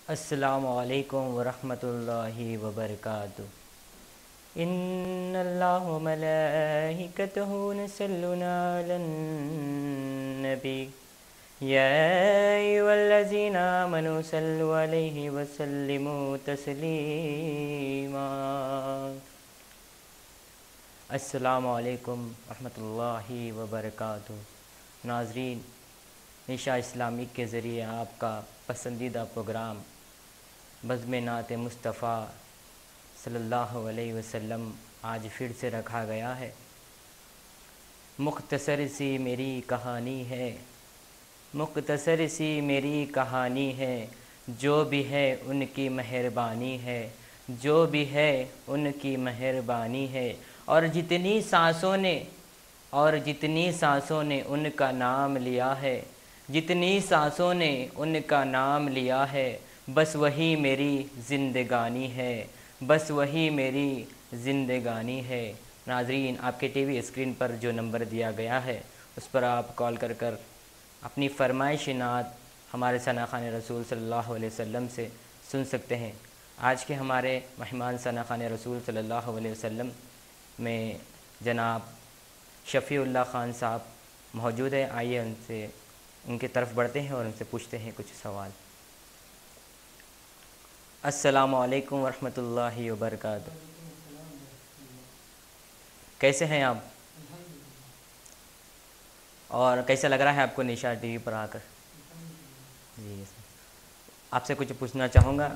السلام علیکم ورحمۃ اللہ وبرکاتہ۔ ان اللہ وملائکتہ یصلون علی النبی یا ایھا الذین آمنوا صلوا علیہ وسلموا تسلیما۔ السلام علیکم ورحمۃ اللہ وبرکاتہ۔ ناظرین، نشا اسلامک کے ذریعے آپ کا پسندیدہ پروگرام بزم نعت مصطفیٰ صلی اللہ علیہ وسلم آج پھر سے رکھا گیا ہے۔ مختصر سی میری کہانی ہے، مختصر سی میری کہانی ہے، جو بھی ہے ان کی مہربانی ہے، جو بھی ہے ان کی مہربانی ہے، اور جتنی سانسوں نے ان کا نام لیا ہے، جتنی سانسوں نے ان کا نام لیا ہے، بس وہی میری زندگانی ہے، بس وہی میری زندگانی ہے۔ ناظرین، آپ کے ٹی وی اسکرین پر جو نمبر دیا گیا ہے اس پر آپ کال کر اپنی فرمائش نعت ہمارے ثنا خوان رسول صلی اللہ علیہ وسلم سے سن سکتے ہیں۔ آج کے ہمارے مہمان ثنا خوان رسول صلی اللہ علیہ وسلم میں جناب شفیع اللہ خان صاحب موجود ہیں۔ آئیے ان کی طرف بڑھتے ہیں اور ان سے پوچھتے ہیں کچھ سوال۔ السلام علیکم ورحمۃ اللہ وبرکاتہ۔ کیسے ہیں آپ؟ اور کیسا لگ رہا ہے آپ کو نشا ٹی وی پر آ کر؟ جی، آپ سے کچھ پوچھنا چاہوں گا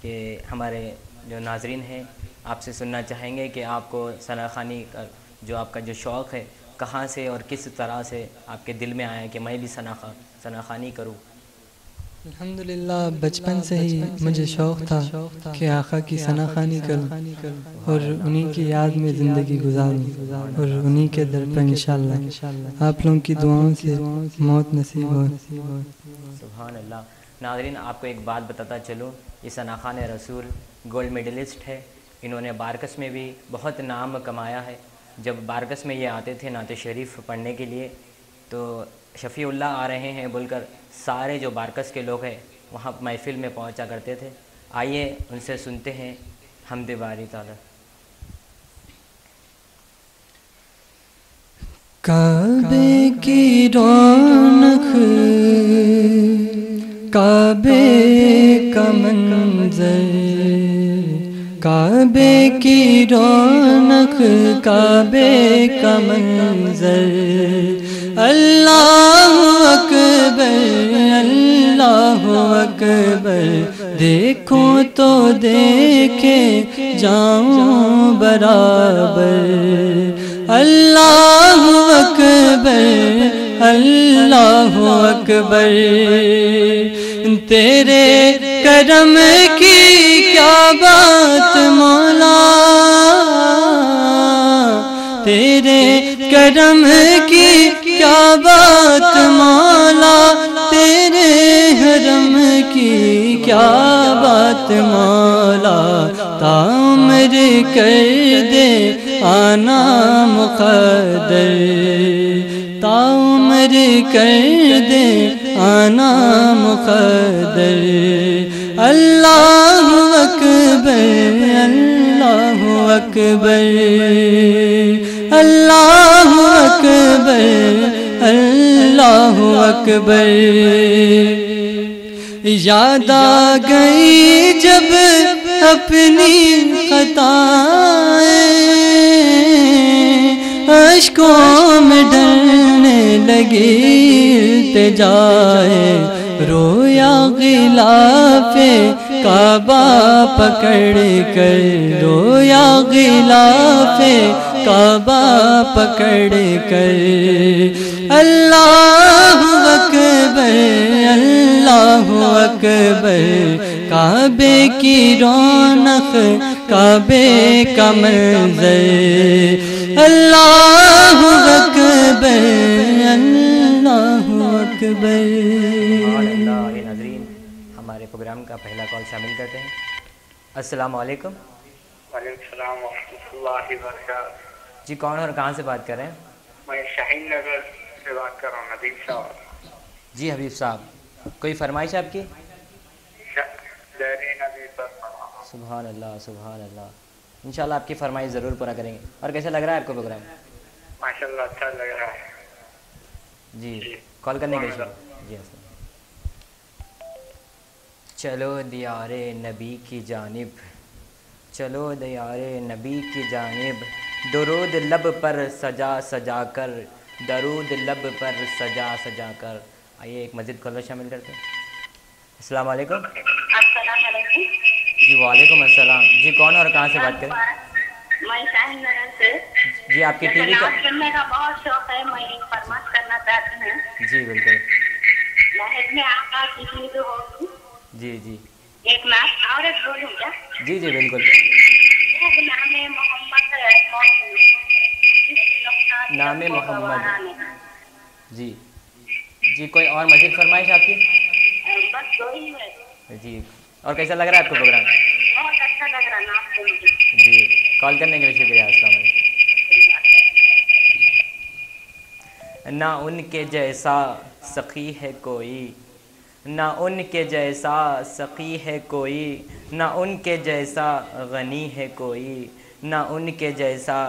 کہ ہمارے جو ناظرین ہیں آپ سے سننا چاہیں گے کہ آپ کو ثنا خوانی کا جو آپ کا جو شوق ہے کہاں سے اور کس طرح سے آپ کے دل میں آیا کہ میں بھی ثنا خوانی کروں؟ الحمدللہ بچپن سے ہی مجھے شوق تھا کہ آقا کی ثنا خوانی کروں اور انہی کی یاد میں زندگی گزاروں اور انہی کے در پر انشاءاللہ آپ لوگوں کی دعاؤں سے موت نصیب ہو۔ سبحان اللہ۔ ناظرین، آپ کو ایک بات بتاتا چلوں، یہ ثنا خوان رسول گولڈ میڈلسٹ ہے۔ انہوں نے بارکس میں بھی بہت نام کمایا ہے۔ جب بارکس میں یہ آتے تھے نعت شریف پڑھنے کے لیے تو شفیع اللہ آ رہے ہیں بول کر سارے جو بارکس کے لوگ ہیں وہاں محفل میں پہنچا کرتے تھے۔ آئیے ان سے سنتے ہیں حمد باری تعالی۔ کعبے کی رونق، کعبے کا منظر، کعبے کی رونق، کعبے کا منظر، اللہ اکبر، اللہ اکبر، دیکھوں تو دیکھے جاؤں برابر، اللہ اکبر، اللہ اکبر، تیرے کرم کی کیا بات مولا، تیرے کرم کی کیا بات مولا، تیرے حرم کی کیا بات مولا، تا عمر کر دے آنا مقدر، تا عمر کر دے آنا مقدر، اللہ اکبر، اللہ اکبر، اللہ اکبر، اللہ اکبر، یاد آ گئی جب اپنی خطائیں، اشکوں میں ڈھلنے لگی التجائیں، رویا غلاف کعبہ پکڑ کر، رویا غلاف کعبہ پکڑ کر، اللہ اکبر، اللہ اکبر، کعبے کی رونق، کعبے کا منظر، اللہ اکبر، اللہ اکبر۔ ناظرین، ہمارے پروگرام کا پہلا کال شامل کرتے ہیں۔ السلام علیکم۔ وعلیکم السلام ورحمۃ اللہ وبرکاتہ۔ جی، کون اور کہاں سے بات کر رہے ہیں؟ میں شاہین نگر سے بات کر رہا ہوں، ندیم صاحب۔ جی حبیب صاحب، کوئی فرمائش آپ کی؟ پر پڑھا. سبحان اللہ سبحان اللہ. انشاءاللہ آپ کی فرمائش ضرور پورا کریں گے. اور کیسا لگ رہا ہے آپ کو پروگرام؟ ماشاءاللہ اچھا لگ رہا ہے. جی کال کرنے کے لیے جی السلام. چلو دیار نبی کی جانب، چلو دیار نبی کی جانب، درود لب پر سجا سجا کر، درود لب پر سجا سجا کر. آئیے ایک مسجد کالر شامل کرتے ہیں. السلام علیکم. السلام علیکم. جی وعلیکم السلام. جی کون اور کہاں سے بات کریں؟ میں شاہین نگر سے. جی آپ کی ٹی وی کا سننے کا بہت شوق ہے. میں ایک فرمائش کرنا چاہتی ہوں. جی بالکل. لہج میں آقا کی عید ہوگی. جی جی ایک نعت اور ایک بولوں کیا؟ جی جی بالکل. نام محمد نام محمد. جی جی کوئی اور مزید فرمائش آپ کی؟ بس دو ہی ہے. جی اور کیسا لگ رہا ہے آپ کو پروگرام؟ بہت اچھا لگ رہا نعت سن کے. جی کال کرنے کے لیے شکریہ. السلام علیکم. نہ ان کے جیسا سخی ہے کوئی، نہ ان کے جیسا سخی ہے کوئی، نہ ان کے جیسا غنی ہے کوئی، نہ ان کے جیسا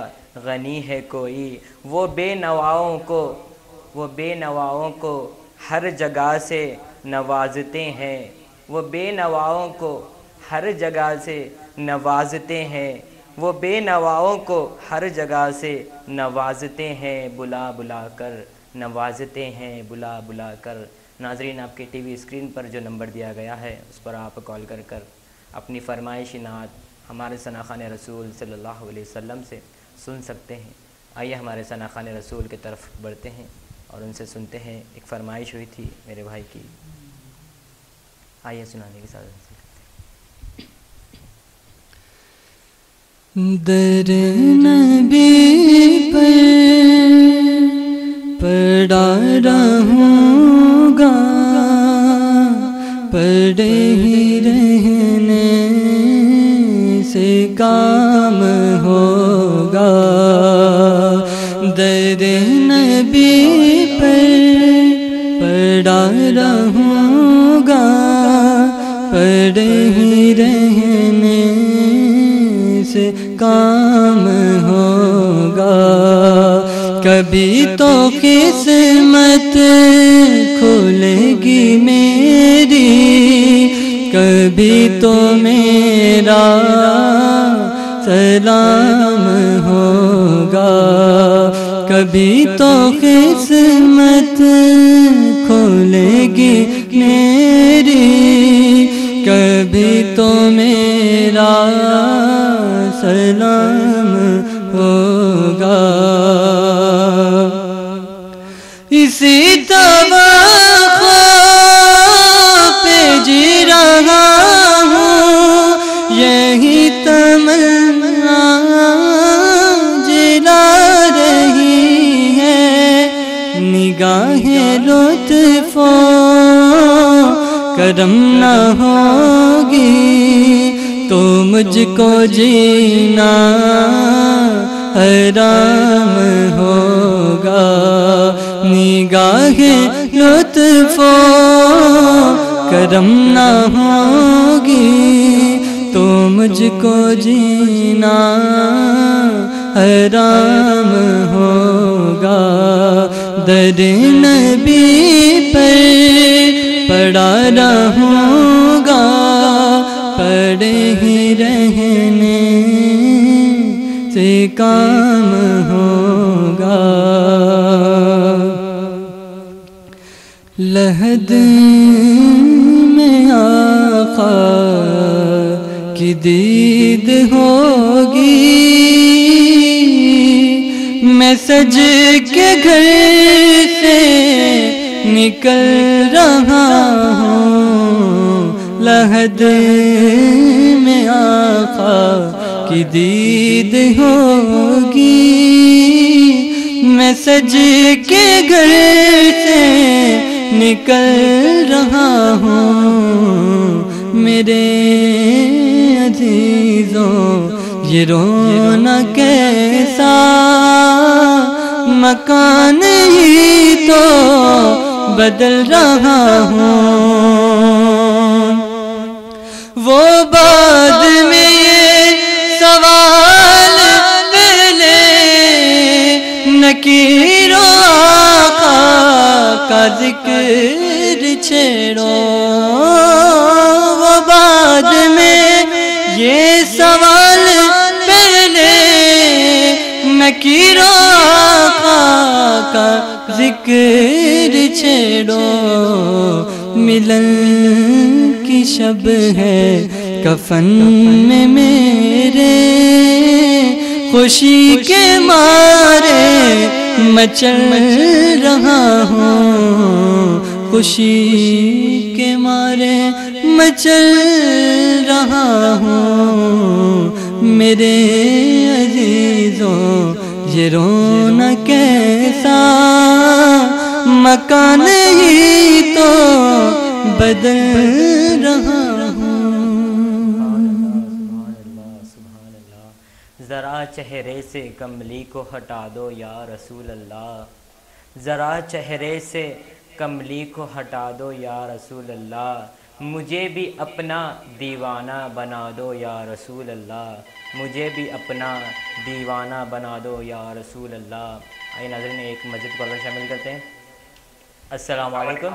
غنی ہے کوئی. وہ بے نواؤں کو ہر جگہ سے نوازتے ہیں، وہ بے نواؤں کو ہر جگہ سے نوازتے ہیں، وہ بے نواؤں کو ہر جگہ سے نوازتے ہیں، بلا بلا کر نوازتے ہیں، بلا بلا کر. ناظرین آپ کے ٹی وی اسکرین پر جو نمبر دیا گیا ہے اس پر آپ کال کر کر اپنی فرمائشی نعت ہمارے ثناخوان رسول صلی اللہ علیہ وسلم سے سن سکتے ہیں. آئیے ہمارے ثناخوان رسول کی طرف بڑھتے ہیں اور ان سے سنتے ہیں. ایک فرمائش ہوئی تھی میرے بھائی کی، آئیے سنانے کی سعادت. در نبی پر پڑا رہوں گا، پڑے ہی رہنے سے کام ہوگا. در نبی پر پڑا رہوں گا، پڑے ہی رہنے سے کام ہوگا. کبھی تو قسمت کھلے گی میری، کبھی تو میرا سلام ہوگا. کبھی تو قسمت کھلے گی میری، کبھی تو میرا سلام ہوگا. اسی توقع پہ جی رہا ہوں، یہی تمنا جلا رہی ہے. نگاہیں لطف و کرم نہ ہوگی تو مجھ کو جینا حرام ہوگا. نگاہ لطف و کرم نہ ہوگی تو مجھ کو جینا حرام ہوگا. در نبی پر پڑا رہوں گا، پڑے ہی رہنے سے کام ہوگا. لحد میں آقا کی دید ہوگی، میں سج کے گھر سے نکل رہا ہوں. لحد میں آقا کی دید ہوگی، میں سج کے گھر سے نکل رہا ہوں. میرے عزیزوں یہ رونا کیسا مکان ہی تو بدل رہا ہوں. وہ بعد میں یہ سوال پہلے نکیر آقا کا ذکر چھیڑو، وہ بعد میں یہ سوال پہلے نکیر آقا کا ذکر چھیڑو، ملن کی شب ہے کفن میں میرے، خوشی کے مارے مچل رہا ہوں، خوشی کے مارے مچل رہا ہوں، میرے عزیزوں یہ رونا کیسا مکان ہی تو بدل رہا ذرا چہرے سے کملی کو ہٹا دو یا رسول اللہ، ذرا چہرے سے کملی کو ہٹا دو یا رسول اللہ، مجھے بھی اپنا دیوانہ بنا دو یا رسول اللہ، مجھے بھی اپنا دیوانہ بنا دو یا رسول اللہ۔ آئیے ناظرین ایک مسجد کو اللہ شامل کرتے ہیں۔ السلام علیکم۔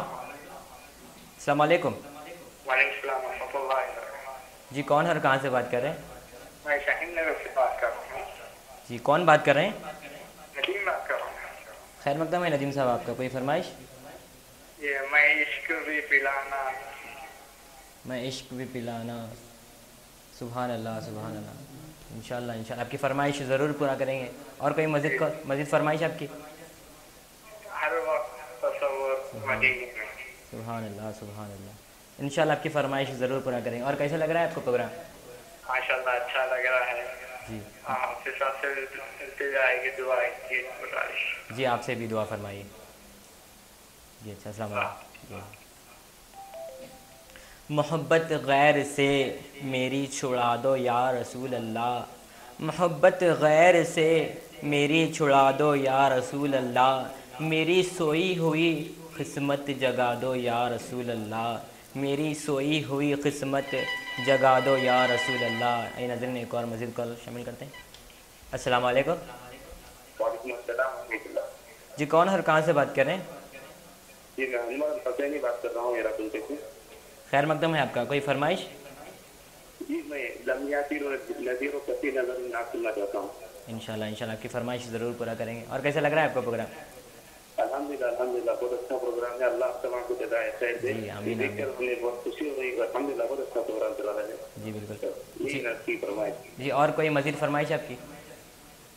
السلام علیکم۔ وعلیکم السلام ورحمۃ اللہ وبرکاتہ۔ جی کون اور کہاں سے بات کر رہے ہیں؟ میں شاہین نگر سے بات کر رہا ہوں۔ جی کون بات کر رہے ہیں؟ ندیم بات کر رہا ہوں۔ خیر مقدم ہے ندیم صاحب، آپ کا کوئی فرمائش؟ یہ میں عشق بھی پلانا، میں عشق بھی پلانا، سبحان اللہ سبحان اللہ۔ انشاءاللہ انشاءاللہ آپ کی فرمائش ضرور پورا کریں گے۔ اور کوئی مزید فرمائش آپ کی؟ ہر وقت تصور مدینے میں۔ سبحان اللہ سبحان اللہ، انشاءاللہ آپ کی فرمائش ضرور پورا کریں گے۔ اور کیسا لگ رہا ہے آپ کو پروگرام؟ ماشاءاللہ اچھا لگ رہا ہے۔ جی آپ کے ساتھ سے التجا ہے کہ دعا کی گزارش۔ جی آپ سے بھی دعا فرمائیے۔ جی اچھا السلام علیکم۔ محبت غیر سے میری چھڑا دو یا رسول اللہ، محبت غیر سے میری چھڑا دو یا رسول اللہ، میری سوئی ہوئی قسمت جگا دو یا رسول اللہ، میری سوئی ہوئی قسمت جگا دو یا رسول اللہ۔ اے ناظرین ایک اور مزید کال شامل کرتے ہیں۔ السلام علیکم۔ وعلیکم السلام ورحمۃ اللہ۔ جی کون اور کہاں سے بات کر رہے ہیں؟ جی میں محمد حسینی بات کر رہا ہوں میرا سے۔ خیر مقدم ہے آپ کا، کوئی فرمائش؟ جی میں لمحاتی اور نذیر و کثیر نظر آپ سننا چاہتا ہوں۔ انشاءاللہ انشاءاللہ آپ کی فرمائش ضرور پورا کریں گے۔ اور کیسا لگ رہا ہے آپ کا پروگرام؟ الحمدللہ بہت اچھا پروگرام ہے، اللہ تمام کو ہدایت خیر دے۔ جی آمین دیکھ کر ہمیں بہت خوشی ہو رہی ہے، الحمدللہ بہت اچھا پروگرام چلا رہا ہے۔ جی بالکل جی نصیب فرمائے۔ جی اور کوئی مزید فرمائش آپ کی؟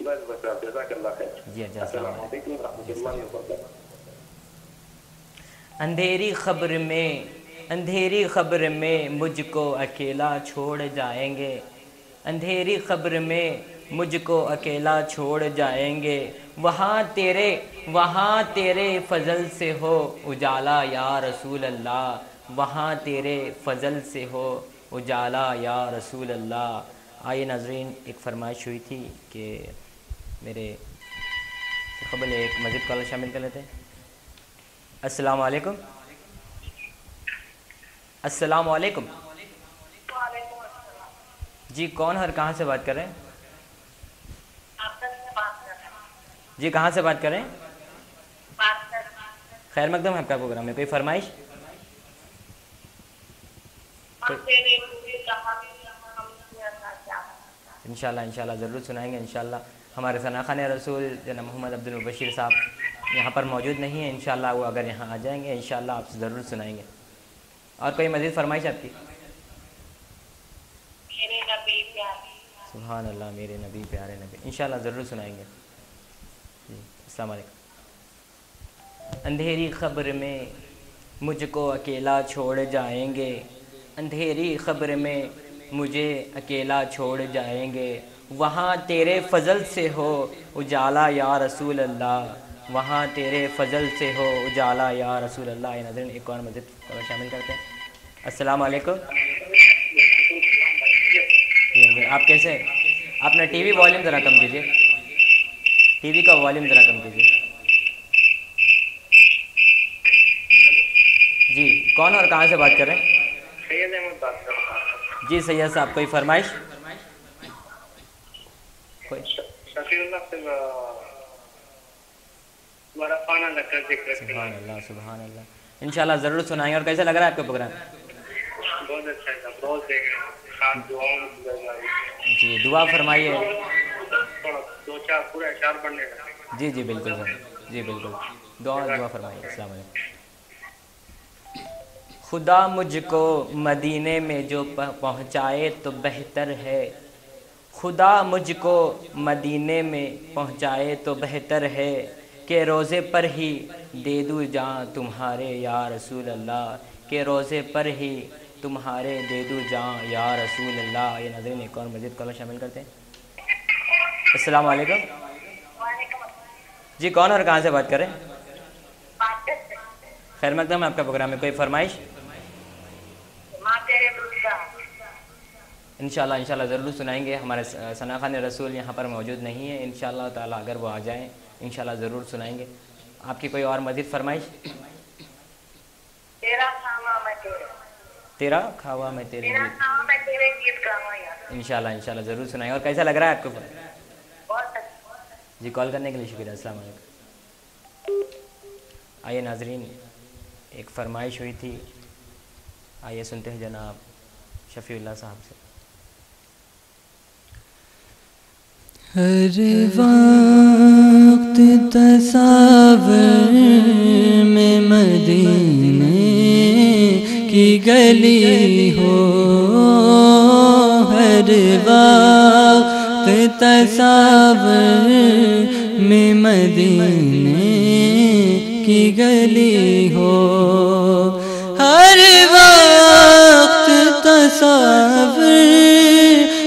بس آپ جزاک اللہ خیر۔ جی اچھا السلام علیکم ورحمۃ اللہ وبرکاتہ۔ اندھیری خبر میں مجھ کو اکیلا چھوڑ جائیں گے، اندھیری خبر میں مجھ کو اکیلا چھوڑ جائیں گے، وہاں تیرے فضل سے ہو اجالا یا رسول اللہ، وہاں تیرے فضل سے ہو اجالا یا رسول اللہ۔ آئیے ناظرین ایک فرمائش ہوئی تھی کہ میرے قبل ایک مزید کال شامل کر لیتے ہیں۔ السلام علیکم۔ السلام علیکم۔ جی کون اور کہاں سے بات کر رہے ہیں؟ جی کہاں سے بات کر رہے ہیں؟ خیر مقدم ہے آپ کا پروگرام میں، کوئی فرمائش؟ انشاءاللہ ضرور سنائیں گے انشاءاللہ۔ ہمارے ثناخان رسول جناب محمد عبد المبشر صاحب یہاں پر موجود نہیں ہیں، انشاءاللہ وہ اگر یہاں آ جائیں گے انشاءاللہ آپ سے ضرور سنائیں گے۔ اور کوئی مزید فرمائش آپ کی؟ سبحان اللہ، میرے نبی پیارے نبی، انشاءاللہ ضرور سنائیں گے۔ جی السلام علیکم۔ اندھیری خبر میں مجھ کو اکیلا چھوڑ جائیں گے، اندھیری خبر میں مجھے اکیلا چھوڑ جائیں گے، وہاں تیرے فضل سے ہو اجالا یا رسول اللہ، وہاں تیرے فضل سے ہو اجالا یا رسول اللہ۔ ناظرین ایک اور مزید شامل کرتے ہیں۔ السلام علیکم۔ آپ کیسے ہیں؟ آپ نے ٹی وی والیوم ذرا کم کیجیے، ٹی وی کا والیوم ذرا کم کیجیے۔ جی کون اور کہاں سے بات کر رہے ہیں؟ سید احمد بات کر رہا ہوں۔ جی سید صاحب کوئی فرمائش؟ کوئی شفیع اللہ سے ہمارا خانہ لگا ذکر سبحان اللہ سبحان اللہ. انشاءاللہ ضرور سنائیں گے. اور کیسا لگ رہا ہے آپ کا پروگرام؟ بہت اچھا ہے، بہت دیکھا خاص دعاؤں جی دعا فرمائیے. تھوڑا دو چار پورا اشعار پڑھنے کا. جی جی بالکل سر، جی بالکل دعا فرمائیے. السلام علیکم. خدا مجھ کو مدینے میں جو پہنچائے تو بہتر ہے، خدا مجھ کو مدینے میں پہنچائے تو بہتر ہے کہ روزے پر ہی دے دوں جاں تمہارے یا رسول اللہ، کہ روزے پر ہی تمہارے دے دوں جاں یا رسول اللہ. یہ ناظرین ایک اور مزید کالر شامل کرتے ہیں. السلام علیکم. جی کون اور کہاں سے بات کریں؟ خیر مقدم ہے آپ کا پروگرام میں. کوئی فرمائش؟ انشاءاللہ ضرور سنائیں گے. ہمارے ثنا خان رسول یہاں پر موجود نہیں ہیں، انشاءاللہ تعالی اگر وہ آ جائیں انشاءاللہ ضرور سنائیں گے. آپ کی کوئی اور مزید فرمائش؟ تیرا کھاوا میں تیرے گیت انشاءاللہ ضرور سنائیں گے. اور کیسا لگ رہا ہے آپ کو؟ جی کال کرنے کے لیے شکریہ. السلام علیکم. آئیے ناظرین ایک فرمائش ہوئی تھی، آئیے سنتے ہیں جناب شفیع اللہ صاحب سے. ہر وقت تصور میں مدینے کی گلی ہو، ہر وقت تصور میں مدینے کی گلی ہو، ہر وقت تصور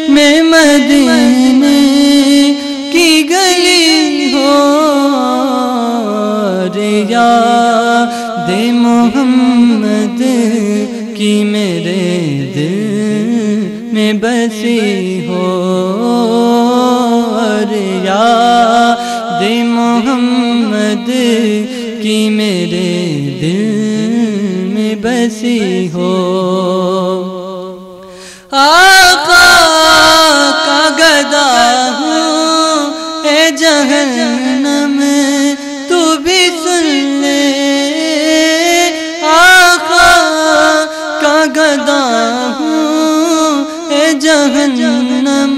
میں مدینے کی گلی ہو، یاد محمد کی میرے دل میں بسی ہو، یاد محمد کی میرے دل میں بسی ہو. آقا کا گدا ہوں اے جہنم تو بھی سن لے، آقا کا گدا ہوں اے جہنم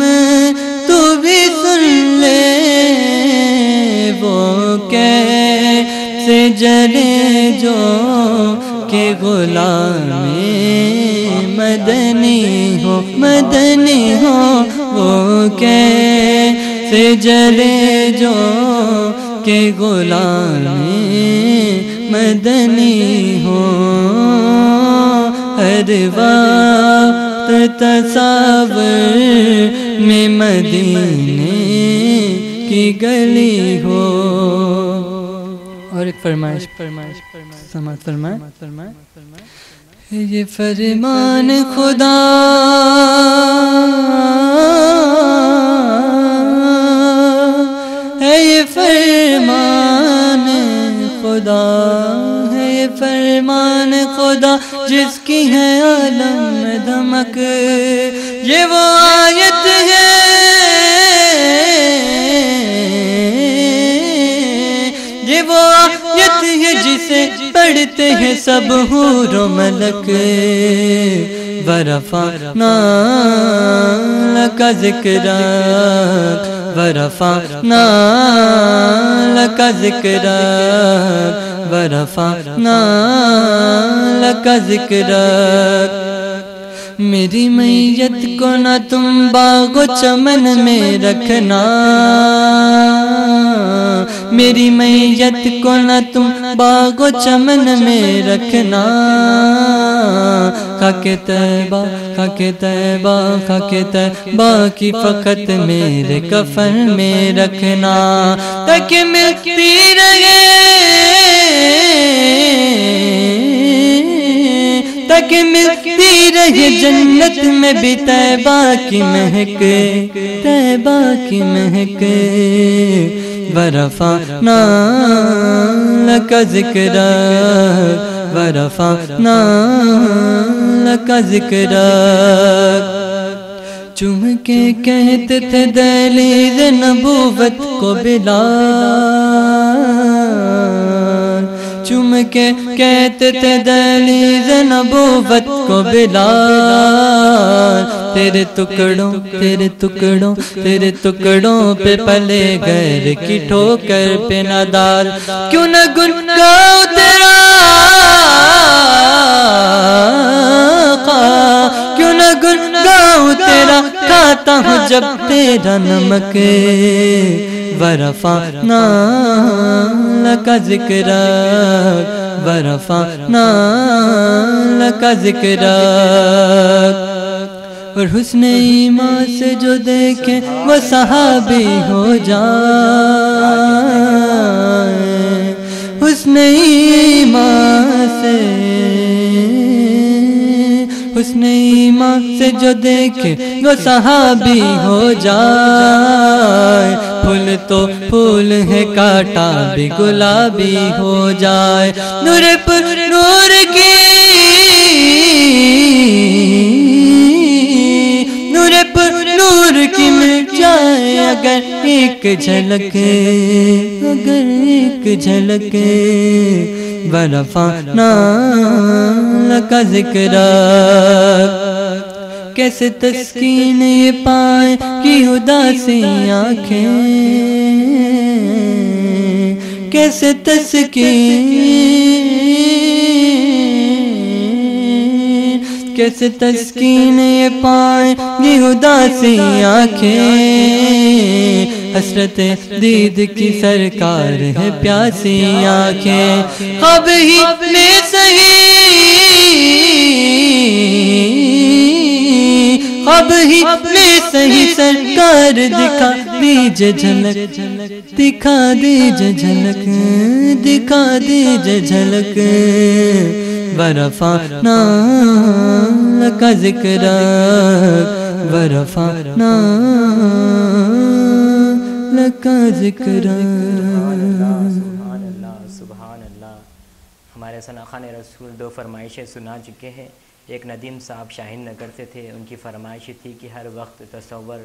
تو بھی سن لے، وہ کیسے جلے جو کہ غلام مدنی ہو، مدنی ہو، وہ کیسے جلے جو کہ غلام مدنی ہو، ہر وقت تصور میں مدینے کی گلی ہو. اور ایک فرمائش سماعت فرمائے. یہ فرمان خدا ہے، یہ فرمان خدا ہے، یہ فرمان خدا جس کی ہے عالم میں دھمک، یہ وہ آیت ہے، یہ وہ آیت ہے جسے پڑھتے ہیں سب حور و ملک. ورفعنا لک ذکرک، ورفعنا لک ذکرک، ورفعنا لک ذکرک. میری میت کو نہ تم باغ و چمن میں رکھنا، میری میت کو نہ تم باغ و چمن میں رکھنا، خاک طیبہ خاک طیبہ خاک طیبہ کی فقط میرے کفن میں رکھنا، تاکہ ملتی رہے، تاکہ ملتی رہے جنت میں بھی طیبہ کی مہک، طیبہ کی مہک. ورفعنا لک ذکرک، ورفعنا لک ذکرک. چوم کے کہتے تھے دہلیز نبوت کو بلال، چوم کے کہتے تھے دہلیز نبوت کو بلال. تیرے ٹکڑوں تیرے ٹکڑوں تیرے ٹکڑوں پہ پلے غیر کی ٹھوکر پہ نہ ڈال. کیوں نہ گنگاؤں تیرا آقا، کیوں نہ گنگاؤں تیرا، کھاتا ہوں جب تیرا نمک. ورفعنا لک ذکرک ورفعنا لک ذکرک. اور حسن ایمان سے جو دیکھے وہ صحابی ہو جائے، حسن ایمان سے، حسن ایمان سے جو دیکھے وہ صحابی ہو جائے. پھول تو پھول ہے کاٹا بھی گلابی ہو جائے. نور پر نور کی، نور پر نور کی مل جائے اگر ایک جھلک، اگر ایک جھلک. ورفعنا لک ذکرک. کیسے تسکین یہ پائے کی اداسی آنکھیں، کیسے تسکین، کیسے تسکین یہ پائے کی اداسی آنکھیں. حسرت دید کی سرکار ہے پیاسی آنکھیں. خواب ہی میں سہی، خواب ہی میں سہی سرکار دکھا دیجے جھلک، دکھا دیجے جھلک، دکھا دیجے جھلک. ورفعنا لک ذکرک ورفعنا لک ذکرک. سبحان اللہ سبحان اللہ. ہمارے ثناخوان رسول دو فرمائشیں سنا چکے ہیں. ایک ندیم صاحب شاہین نگر سے تھے، ان کی فرمائش تھی کہ ہر وقت تصور،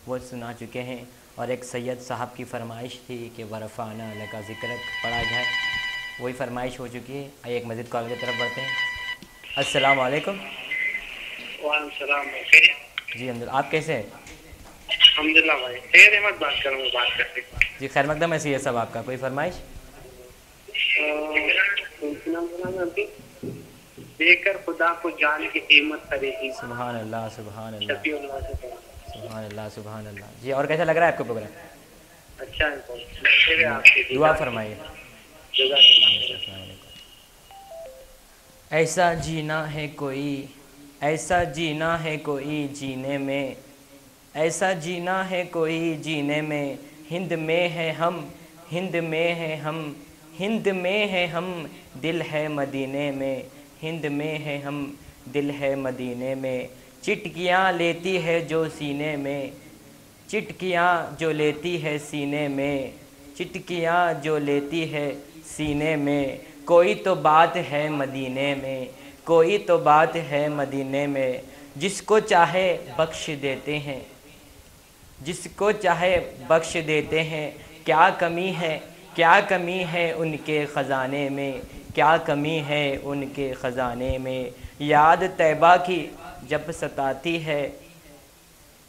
وہ سنا چکے ہیں. اور ایک سید صاحب کی فرمائش تھی کہ ورفعنا لک ذکرک پڑھا جائے، وہی فرمائش ہو چکی ہے. آئیے ایک مزید کال کی طرف بڑھتے ہیں. السلام علیکم. وعلیکم السلام. جی آپ کیسے ہیں؟ الحمدللہ بھائی. سید احمد بات کر رہا ہوں، بات کرتے ہیں. جی خیر مقدم ہے سید صاحب، آپ کا کوئی فرمائش؟ دیکھ کر خدا کو جان کی قیمت کرے گی. سبحان اللہ سبحان اللہ شفیع اللہ سے. سبحان اللہ سبحان اللہ. جی اور کیسا لگ رہا ہے آپ کو پروگرام؟ اچھا ہے. دعا فرمائیے. ایسا جینا ہے کوئی، ایسا جینا ہے کوئی جینے میں، ایسا جینا ہے کوئی جینے میں. ہند میں ہے ہم، ہند میں ہے ہم، ہند میں ہے ہم، دل ہے مدینے میں. ہند میں ہے ہم، دل ہے مدینے میں. چٹکیاں لیتی ہے جو سینے میں، چٹکیاں جو لیتی ہے سینے میں، چٹکیاں جو لیتی ہے سینے میں. کوئی تو بات ہے مدینے میں، کوئی تو بات ہے مدینے میں. جس کو چاہے بخش دیتے ہیں، جس کو چاہے بخش دیتے ہیں. کیا کمی ہے، کیا کمی ہے ان کے خزانے میں، کیا کمی ہے ان کے خزانے میں. یاد طیبہ کی جب ستاتی ہے،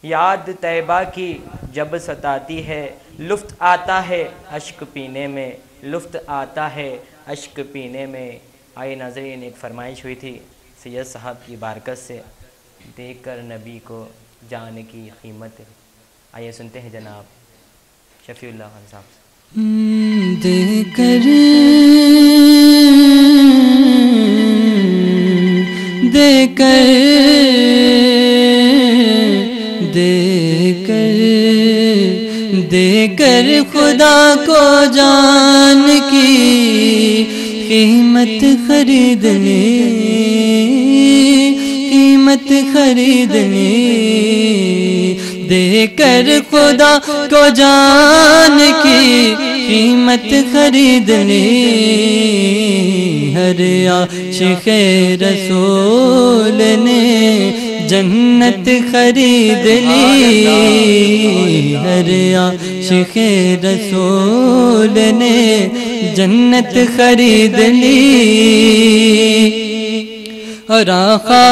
یاد طیبہ کی جب ستاتی ہے. لطف آتا ہے اشک پینے میں، لطف آتا ہے اشک پینے میں. آئے ناظرین، ایک فرمائش ہوئی تھی سید صاحب کی بارکت سے، دیکھ کر نبی کو جان کی قیمت. آئیے سنتے ہیں جناب شفیع اللہ خان صاحب سے. دیکھ کر دیکھ کر دیکھ کر دیکھ کر خدا کو جان کی قیمت خرید لے، قیمت خرید لے. دیکھ کر خدا کو جان کی قیمت خرید لی، ہر عاشق رسول نے جنت خرید لی، ہر عاشق رسول نے جنت خرید لی، اور آقا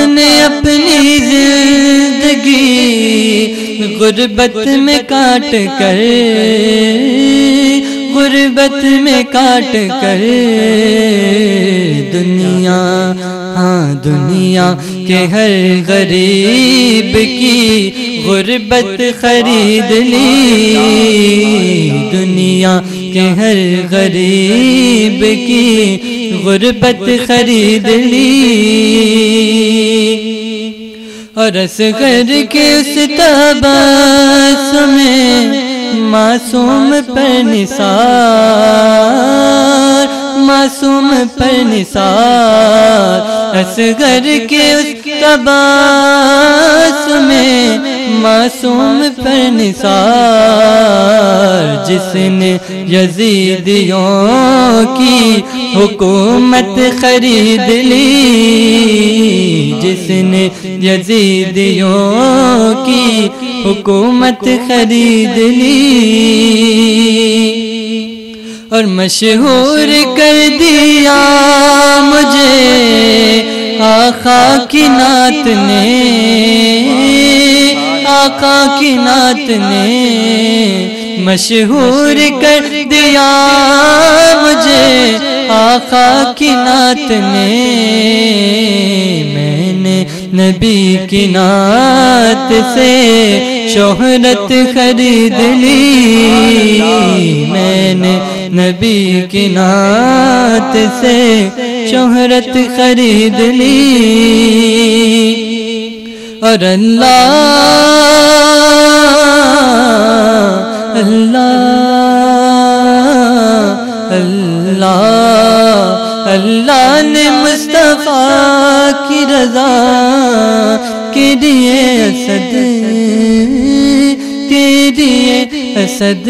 نے اپنی زندگی غربت میں کاٹ کر، غربت میں کاٹ کر دنیا، ہاں دنیا کے ہر غریب کی غربت خرید لی، دنیا کے ہر غریب کی غربت خرید لی، اور اصغر کے اس تبسم میں معصوم پر نثار، معصوم پر نثار، اصغر کے اس تبسم میں معصوم پر نثار، جس نے یزیدیوں کی حکومت خرید لی، جس نے یزیدیوں کی حکومت خرید لی، اور مشہور کر دیا مجھے آقا کی نعت نے، آقا کی نعت نے مشہور کر دیا مجھے آقا کی نعت نے، میں نے نبی کی نعت سے شہرت خرید لی، میں نے نبی کی نعت سے شہرت خرید لی، اور اللہ اللہ اللہ اللہ نے مصطفیٰ کی رضا کے لیے اسد کے لیے اسد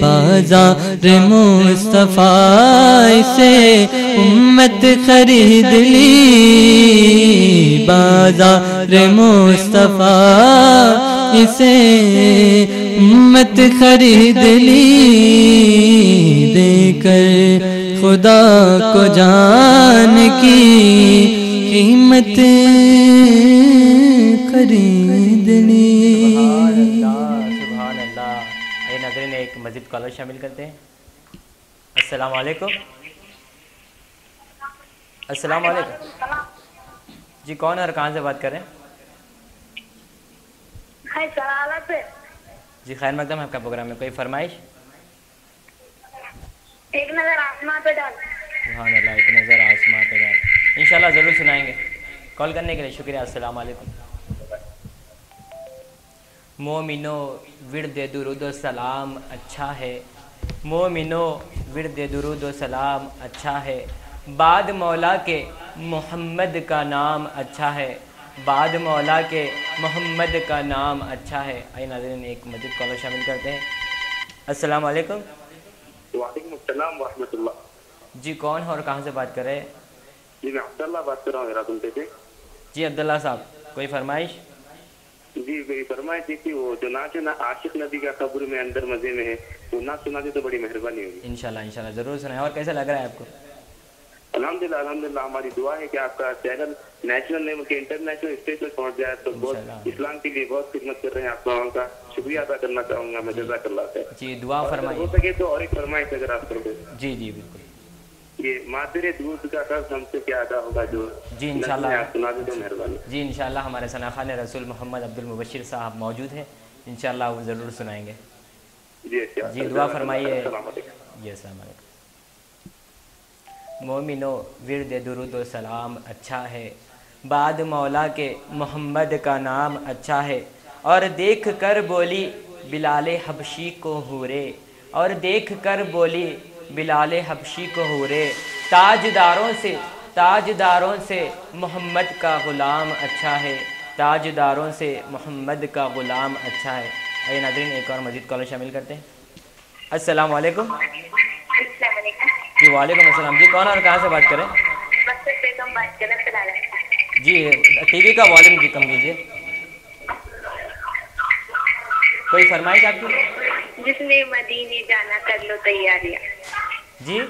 بازار مصطفیٰ سے امت خرید لی، بازار مصطفیٰ اسے امت خرید لی، دے کر خدا کو جان کی قیمت خرید لی۔ سبحان اللہ، سبحان اللہ۔ اے ناظرین، ایک مزید کالر شامل کرتے ہیں۔ السلام علیکم۔ السلام علیکم جی، کون اور کہاں سے بات کر رہے ہیں؟ جی خیر مقدم ہے آپ کا پروگرام میں، کوئی فرمائش؟ ایک نظر آسمان پہ ڈال۔ سبحان اللہ، ایک نظر آسمان پہ ڈال، انشاءاللہ ضرور سنائیں گے۔ کال کرنے کے لیے شکریہ۔ السلام علیکم۔ مومنو ورد درود و سلام اچھا ہے، مومنو ورد درود و سلام اچھا ہے، بعد مولا کے محمد کا نام اچھا ہے، بعد مولا کے محمد کا نام اچھا ہے۔ آئیے ناظرین، ایک مزید کالر شامل کرتے ہیں۔ السلام علیکم۔ وعلیکم السلام ورحمۃ اللہ۔ جی کون اور کہاں سے بات کر رہے ہیں؟ جی میں عبداللہ بات کر رہا ہوں راولپنڈی سے۔ جی عبداللہ صاحب، کوئی فرمائش؟ جی میری فرمائش تھی کہ وہ جو نعت ہے نا عاشق نبی کا قبر میں اندر مزے میں ہے، وہ نعت سنا دے تو بڑی مہربانی ہوگی۔ انشاءاللہ انشاءاللہ ضرور سنائیں۔ اور کیسا لگ رہا ہے آپ کو؟ الحمدللہ الحمدللہ، ہماری دعا ہے کہ آپ کا چینل نیشنل لیول کے انٹرنیشنل اسٹیج پہ پہنچ جائے تو بہت اسلام کے لیے بہت خدمت کر رہے ہیں۔ آپ لوگوں کا شکریہ ادا کرنا چاہوں گا میں، جزاک اللہ خیر۔ جی دعا فرمائیے۔ ہو سکے تو اور ایک فرمائش اگر آپ کر دیں۔ جی جی بالکل۔ یہ مادر دودھ کا قرض ہم سے کیا ادا ہوگا جو جی انشاءاللہ آپ سنا دیں تو مہربانی۔ جی انشاءاللہ ہمارے ثنا خان رسول محمد عبد المبشر صاحب موجود ہیں، انشاءاللہ وہ ضرور سنائیں گے۔ جی دعا فرمائیے۔ السلام علیکم۔ جی السلام علیکم۔ مومنو ورد درود و سلام اچھا ہے، بعد مولا کے محمد کا نام اچھا ہے، اور دیکھ کر بولی بلال حبشی کو حورے، اور دیکھ کر بولی بلال حبشی کو حورے، تاجداروں سے محمد کا غلام اچھا ہے، تاجداروں سے محمد کا غلام اچھا ہے۔ آئیے ناظرین ایک اور مزید کالر شامل کرتے ہیں۔ السلام علیکم۔ السلام علیکم۔ جی وعلیکم السلام۔ جی کون اور کہاں سے بات کریں؟ جی ٹی وی کا والیوم جی کم کیجیے۔ کوئی فرمائش آپ کی؟ جس نے مدینے جانا کر لو تیاریاں۔ جی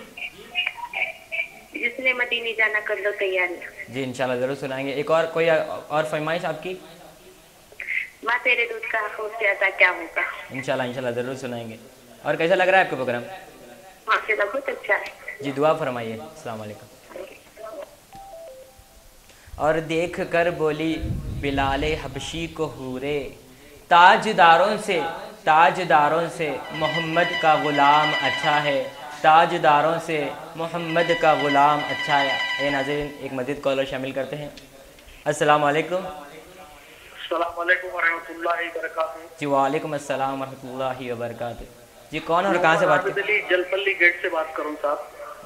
جس نے مدینے جانا کر لو تیاریاں۔ جی انشاءاللہ ضرور سنائیں گے۔ ایک اور کوئی اور فرمائش آپ کی؟ ماں تیرے دودھ کا خوب سے ادا کیا ہوگا۔ انشاءاللہ ضرور سنائیں گے۔ اور کیسا لگ رہا ہے آپ کو پروگرام؟ ماشاءاللہ بہت اچھا ہے۔ جی دعا فرمائیے۔ السلام علیکم۔ اور دیکھ کر بولی بلال حبشی کو حورے، تاجداروں سے محمد کا غلام اچھا ہے، تاجداروں سے محمد کا غلام اچھا ہے۔ اے ناظرین ایک مزید کالر شامل کرتے ہیں۔ السلام علیکم۔ السلام علیکم ورحمۃ اللہ وبرکاتہ۔ جی وعلیکم السلام ورحمۃ اللہ وبرکاتہ۔ جی کون اور کہاں سے بات کر رہے ہیں؟ جلپلی گیٹ سے بات کروں صاحب۔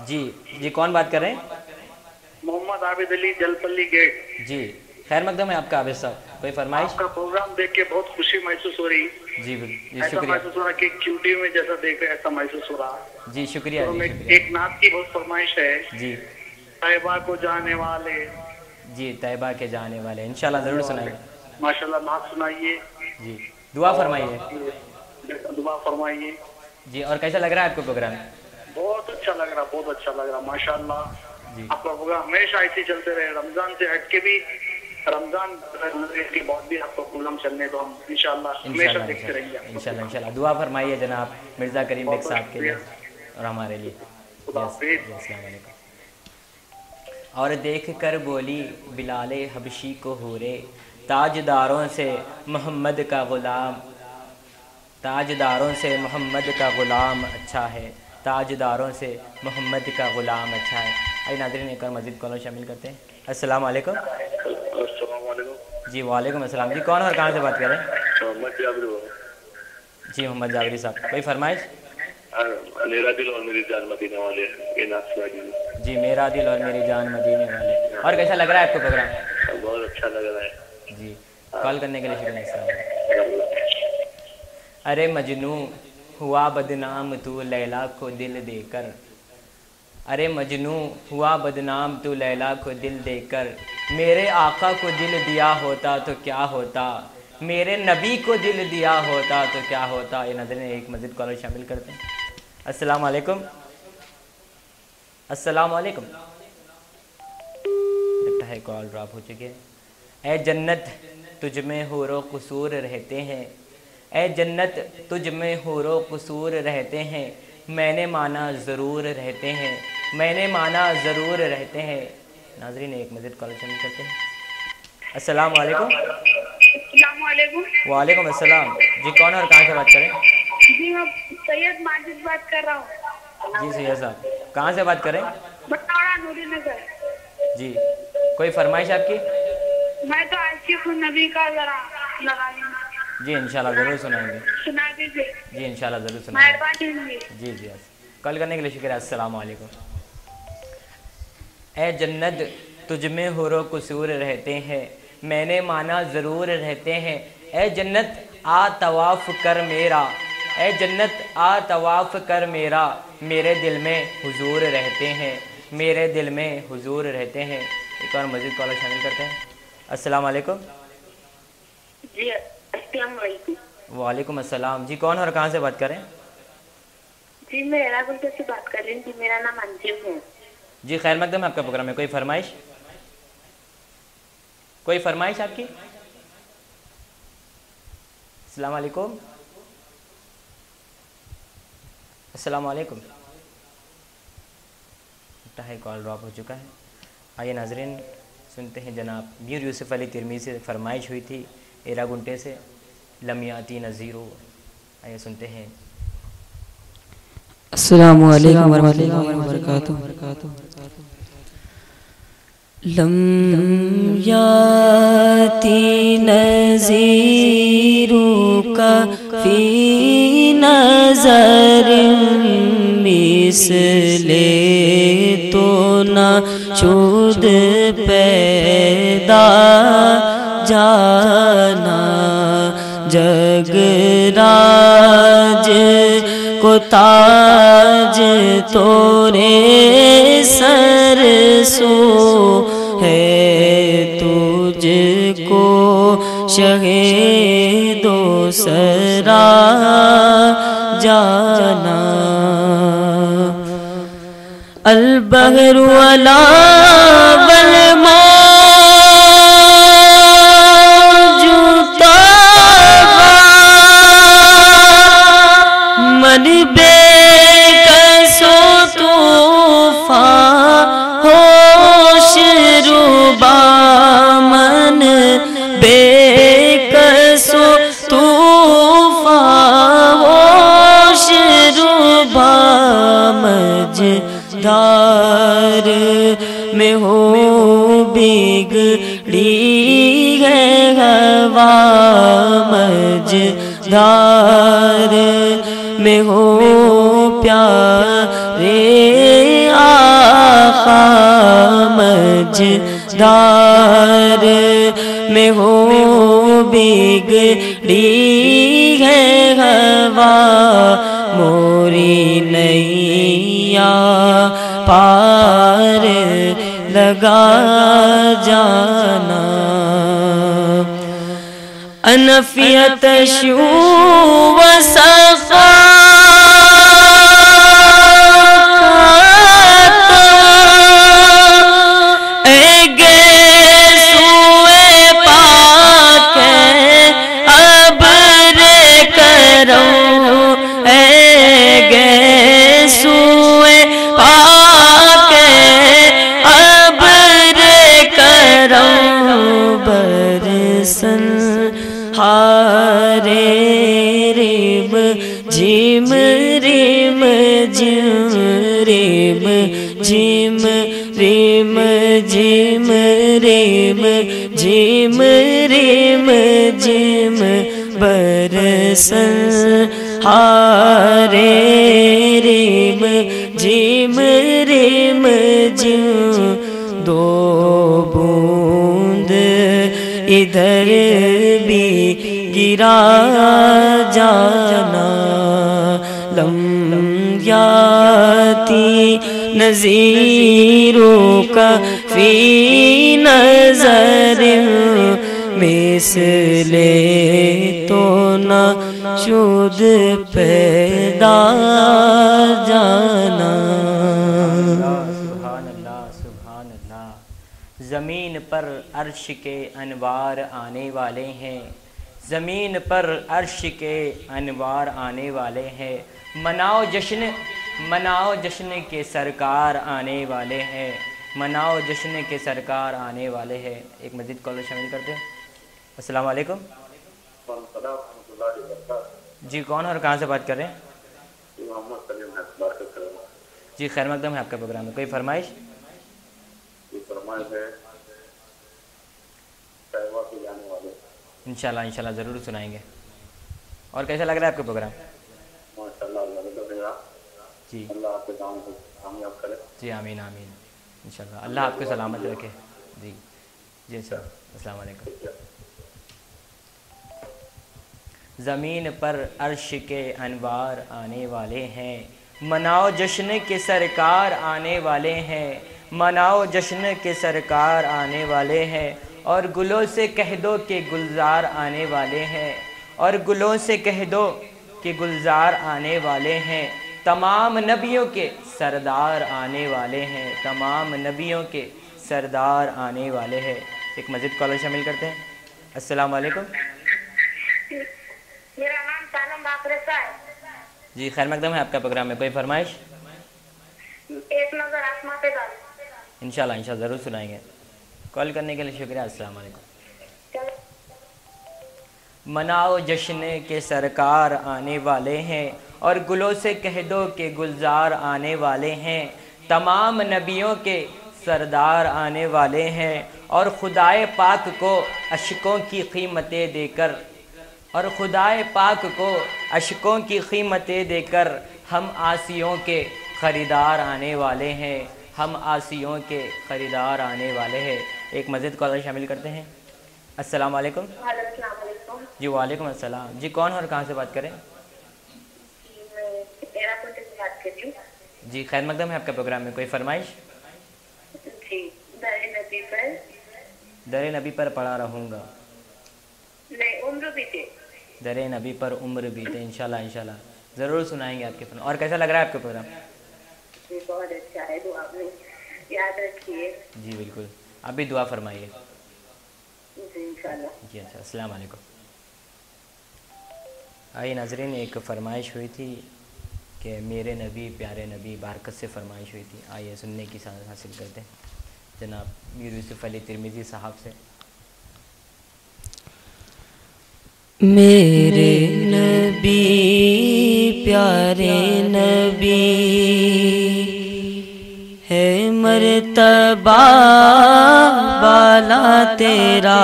جی کون بات کر رہے ہیں؟ محمد عابد علی جلپلی گیٹ۔ جی خیر مقدم ہے آپ کا عابد صاحب، کوئی فرمائش؟ آپ کا پروگرام دیکھ کے بہت خوشی محسوس ہو رہی۔ جی ایسا شکریہ۔ محسوس ہو رہا کہ QT میں جیسا دیکھ رہے ایسا محسوس ہو رہا۔ جی شکریہ تو جی میں شکریہ۔ ایک نعت کی بہت فرمائش ہے۔ جی طیبہ کو جانے والے۔ جی طیبہ کے جانے والے، انشاءاللہ ضرور سنائیں گے۔ ماشاءاللہ نعت سنائیے۔ جی دعا فرمائیے۔ دعا فرمائیے۔ جی اور کیسا لگ رہا ہے آپ کو پروگرام؟ بہت اچھا لگ رہا، بہت اچھا لگ رہا ماشاءاللہ۔ جی آپ کا پروگرام ہمیشہ ایسے چلتے رہے، رمضان سے ہٹ کے بھی، رمضان کے بعد بھی آپ کا پروگرام چلنے تو ہم انشاءاللہ ہمیشہ دیکھتے رہیں گے۔ انشاءاللہ دعا فرمائیے جناب مرزا کریم بیگ صاحب کے لیے اور ہمارے لیے۔ السلام علیکم۔ اور دیکھ کر بولی بلال حبشی کو حورے، تاجداروں سے محمد کا غلام اچھا ہے، تاجداروں سے محمد کا غلام اچھا ہے۔ آئیے ناظرین ایک اور مزید کالر شامل کرتے ہیں۔ السلام علیکم۔ السلام علیکم۔ جی وعلیکم السلام۔ جی کون اور کہاں سے بات کر رہے ہیں؟ محمد جابری۔ جی محمد جابری صاحب، کوئی فرمائش؟ میرا دل اور میری جان مدینے والے، یہ نعت سنا دیجیے۔ جی میرا دل اور میری جان مدینے والے۔ اور کیسا لگ رہا ہے آپ کو پروگرام؟ بہت اچھا لگ رہا ہے۔ جی کال کرنے کے لیے شکریہ۔ السلام علیکم۔ ارے مجنوں ہوا بدنام تو لیلا کو دل دے کر، ارے مجنوں ہوا بدنام تو لیلا کو دل دے کر، میرے آقا کو دل دیا ہوتا تو کیا ہوتا، میرے نبی کو دل دیا ہوتا تو کیا ہوتا۔ یہ نظریں ایک مزید کالر شامل کرتے ہیں۔ السلام علیکم۔ السلام علیکم۔ لگتا ہے کال ڈراپ ہو چکی ہے۔ اے جنت تجھ میں حور و قصور رہتے ہیں، اے جنت تجھ میں حور و قصور رہتے ہیں، میں نے مانا ضرور رہتے ہیں، میں نے مانا ضرور رہتے ہیں۔ ناظرین ایک مزید کال شامل کرتے ہیں۔ السلام علیکم۔ السلام علیکم۔ وعلیکم السلام۔ جی کون اور کہاں سے بات کریں؟ جی میں سید ماجد بات کر رہا ہوں۔ جی سید صاحب کہاں سے بات کریں؟ بٹاڑا نوری نگر۔ جی کوئی فرمائش آپ کی؟ میں تو عاشق ہوں نبی کا، ذرا لگائیں۔ جی انشاءاللہ ضرور سنائیں گے۔ سنا دیجیے۔ جی انشاءاللہ ضرور سنائیں گے۔ مہربانی ہوگی۔ جی جی کال کرنے کے لیے شکریہ۔ السلام علیکم۔ اے جنت تجھ میں حور و قصور رہتے ہیں، میں نے مانا ضرور رہتے ہیں، اے جنت آ طواف کر میرا، اے جنت آ طواف کر میرا، میرے دل میں حضور رہتے ہیں، میرے دل میں حضور رہتے ہیں۔ ایک اور مزید کالر شامل کرتے ہیں۔ السلام علیکم۔ جی السلام علیکم۔ وعلیکم السلام۔ جی کون اور کہاں سے بات کریں؟ جی میں ایرا گلچہ سے بات کر رہی ہوں۔ جی میرا نام انجم ہے۔ جی خیر مقدم ہے آپ کا پروگرام میں، کوئی فرمائش؟ کوئی فرمائش آپ کی؟ السلام علیکم۔ السلام علیکم۔ لگتا ہے کال ڈراپ ہو چکا ہے۔ آئیے ناظرین سنتے ہیں جناب میر یوسف علی ترمذی سے فرمائش ہوئی تھی ایرا گنٹے سے، لم یاتی نذیرو۔ آئیے سنتے ہیں۔ السلام علیکم ورحمۃ اللہ وبرکاتہ۔ لم یاتی نذیر کا فی نظر مثل تو نہ شد پیدا جانا جگ راج کو تاج تورے سر سو ہے تجھ کو شہید و سرا جانا البحر ولا بالموج طغى من بے کس و طوفان ہوش ربا من بے کس و طوفان ہوش ربا مجدار میں ہو بگڑی ہے ہوا مجدار میں ہو پیارے آقا مجدار میں ہو بگڑی ہے ہوا موری نیا پار لگا جانا انفیت شو و سخا جم ریم جم ریم جم ریم جم ریم جم ریم جم برسن ہارے ریم جم ریم جم دو بوند ادھر بھی گرا جانا لم یاتی نذیروں کا فی نظر مثل تو نہ شد پیدا جانا سبحان اللہ سبحان اللہ زمین پر عرش کے انوار آنے والے ہیں زمین پر عرش کے انوار آنے والے ہیں مناؤ جشن کے سرکار آنے والے ہیں مناؤ جشن کے سرکار آنے والے ہیں ایک مزید کالر شامل کرتے ہیں السلام علیکم جی کون اور کہاں سے بات کر رہے ہیں جی خیر مقدم ہے آپ کا پروگرام میں کوئی فرمائش انشاءاللہ ضرور سنائیں گے اور کیسا لگ رہا ہے آپ کا پروگرام جی جی آمین آمین انشاءاللہ اللہ آپ کو سلامت رکھے جی جی سر السلام علیکم زمین پر عرش کے انوار آنے والے ہیں مناؤ جشن کے سرکار آنے والے ہیں مناؤ جشن کے سرکار آنے والے ہیں اور گلوں سے کہہ دو کہ گلزار آنے والے ہیں اور گلوں سے کہہ دو کہ گلزار آنے والے ہیں تمام نبیوں کے سردار آنے والے ہیں تمام نبیوں کے سردار آنے والے ہیں ایک مزید کالر شامل کرتے ہیں السلام علیکم میرا نام سالم باقرسا ہے جی خیر مقدم ہے آپ کا پروگرام میں کوئی فرمائش ایک نظر آسمان پہ ڈال انشاءاللہ ضرور سنائیں گے کال کرنے کے لیے شکریہ السلام علیکم مناؤ جشن کے سرکار آنے والے ہیں اور گلوں سے کہہ دو کہ گلزار آنے والے ہیں تمام نبیوں کے سردار آنے والے ہیں اور خدائے پاک کو اشکوں کی قیمتیں دے کر اور خدائے پاک کو اشکوں کی قیمتیں دے کر ہم آسیوں کے خریدار آنے والے ہیں ہم آسیوں کے خریدار آنے والے ہیں. ایک مزید کالر شامل کرتے ہیں. السلام علیکم. السلام علیکم. جی وعلیکم السلام. جی کون اور کہاں سے بات کریں؟ بات کر رہی ہوں. جی خیر مقدم ہے آپ کا پروگرام میں. کوئی فرمائش؟ جی در نبی پر پڑا رہوں گا. نہیں، عمر بیتے. در نبی پر عمر بیتے. انشاءاللہ ضرور سنائیں گے آپ کے فن. اور کیسا لگ رہا ہے آپ کا پروگرام؟ جی بہت اچھا ہے. دعا میں یاد رکھیے. جی بالکل، آپ بھی دعا فرمائیے. جی انشاءاللہ. جی اچھا. السلام علیکم. آئیے ناظرین، ایک فرمائش ہوئی تھی کہ میرے نبی پیارے نبی، بارکت سے فرمائش ہوئی تھی. آئیے سننے کی سعادت حاصل کرتے ہیں جناب میر یوسف علی ترمذی صاحب سے. میرے نبی پیارے نبی ہے مرتبہ بالا تیرا،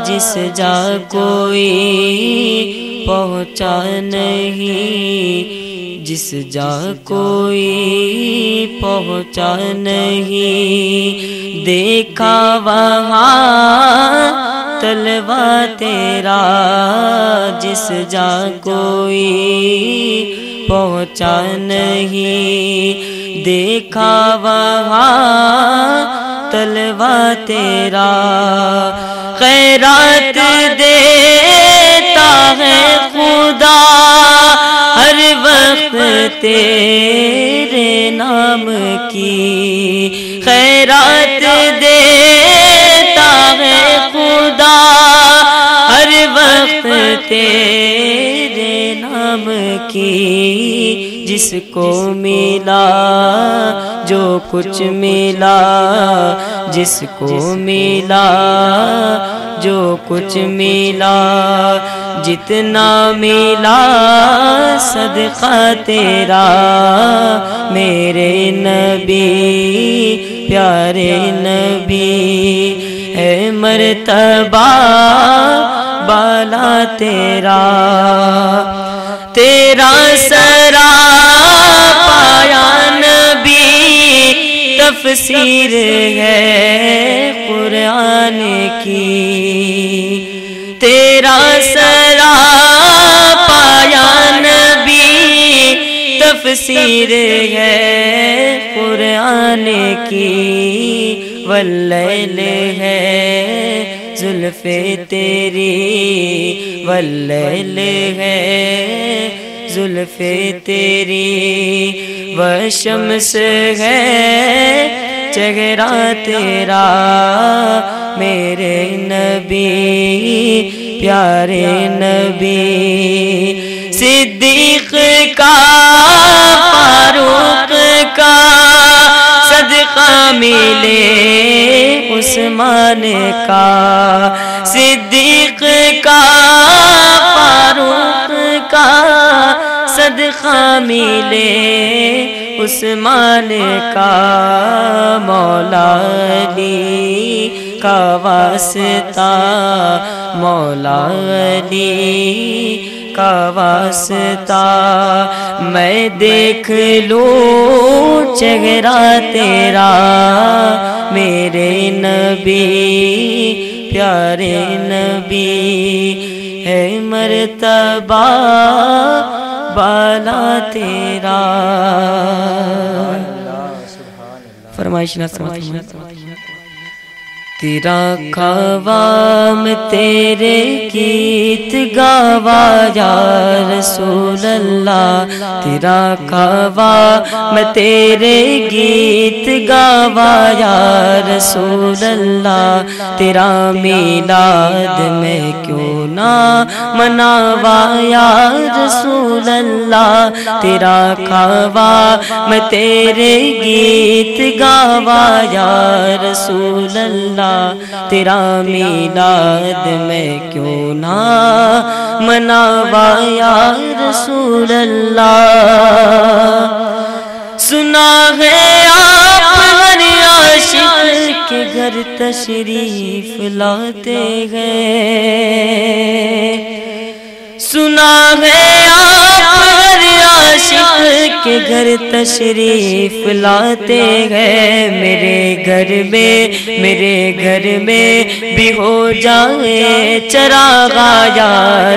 جس جا کوئی پہنچا نہیں، جس جا کوئی پہنچا نہیں. دیکھا وہاں طلبہ تیرا، جس جا کوئی پہنچا نہیں. دیکھا وہاں طلبہ تیرا، خیرات دیتا ہے خدا ہر وقت تیرے نام کی. خیرات دیتا ہے خدا ہر وقت تیرے نام کی. جس کو ملا جو کچھ ملا، جس کو ملا جو کچھ ملا، جتنا ملا صدقہ تیرا. میرے نبی پیارے نبی ہے مرتبہ بالا تیرا. تیرا سرا پایا نبی تفسیر ہے قرآن کی. تیرا سرا پایا نبی تفسیر ہے قرآن کی. واللیل ہے زلف تیری، واللیل ہے زلف تیری، والشمس ہے چہرہ تیرا. میرے نبی پیارے نبی، صدیق کا فاروق کا صدقہ ملے عثمان کا. صدیق کا فاروق کا صدقہ ملے عثمان کا. مولا علی کا واسطہ، مولا علی کا واسطہ، میں دیکھ لوں چہرہ تیرا. میرے نبی پیارے نبی ہے مرتبہ بالا تیرا. فرمائش نہ تیرا قوام تیرے گیت گاوا یا رسول اللہ. تیرا قوام تیرے گیت گاوا یا رسول اللہ. تیرا میلاد میں کیوں نہ مناوا یا رسول اللہ. تیرا قوام تیرے گیت گاوا یا رسول اللہ. تیرا میلاد میں کیوں نہ مناوا یا رسول اللہ. سنا ہے آپ ہر عاشق کے گھر تشریف لاتے ہیں. سنا ہے آپ ہر عاشق کے کے گھر تشریف لاتے ہیں، میرے گھر میں بھی ہو جائے چراغا یا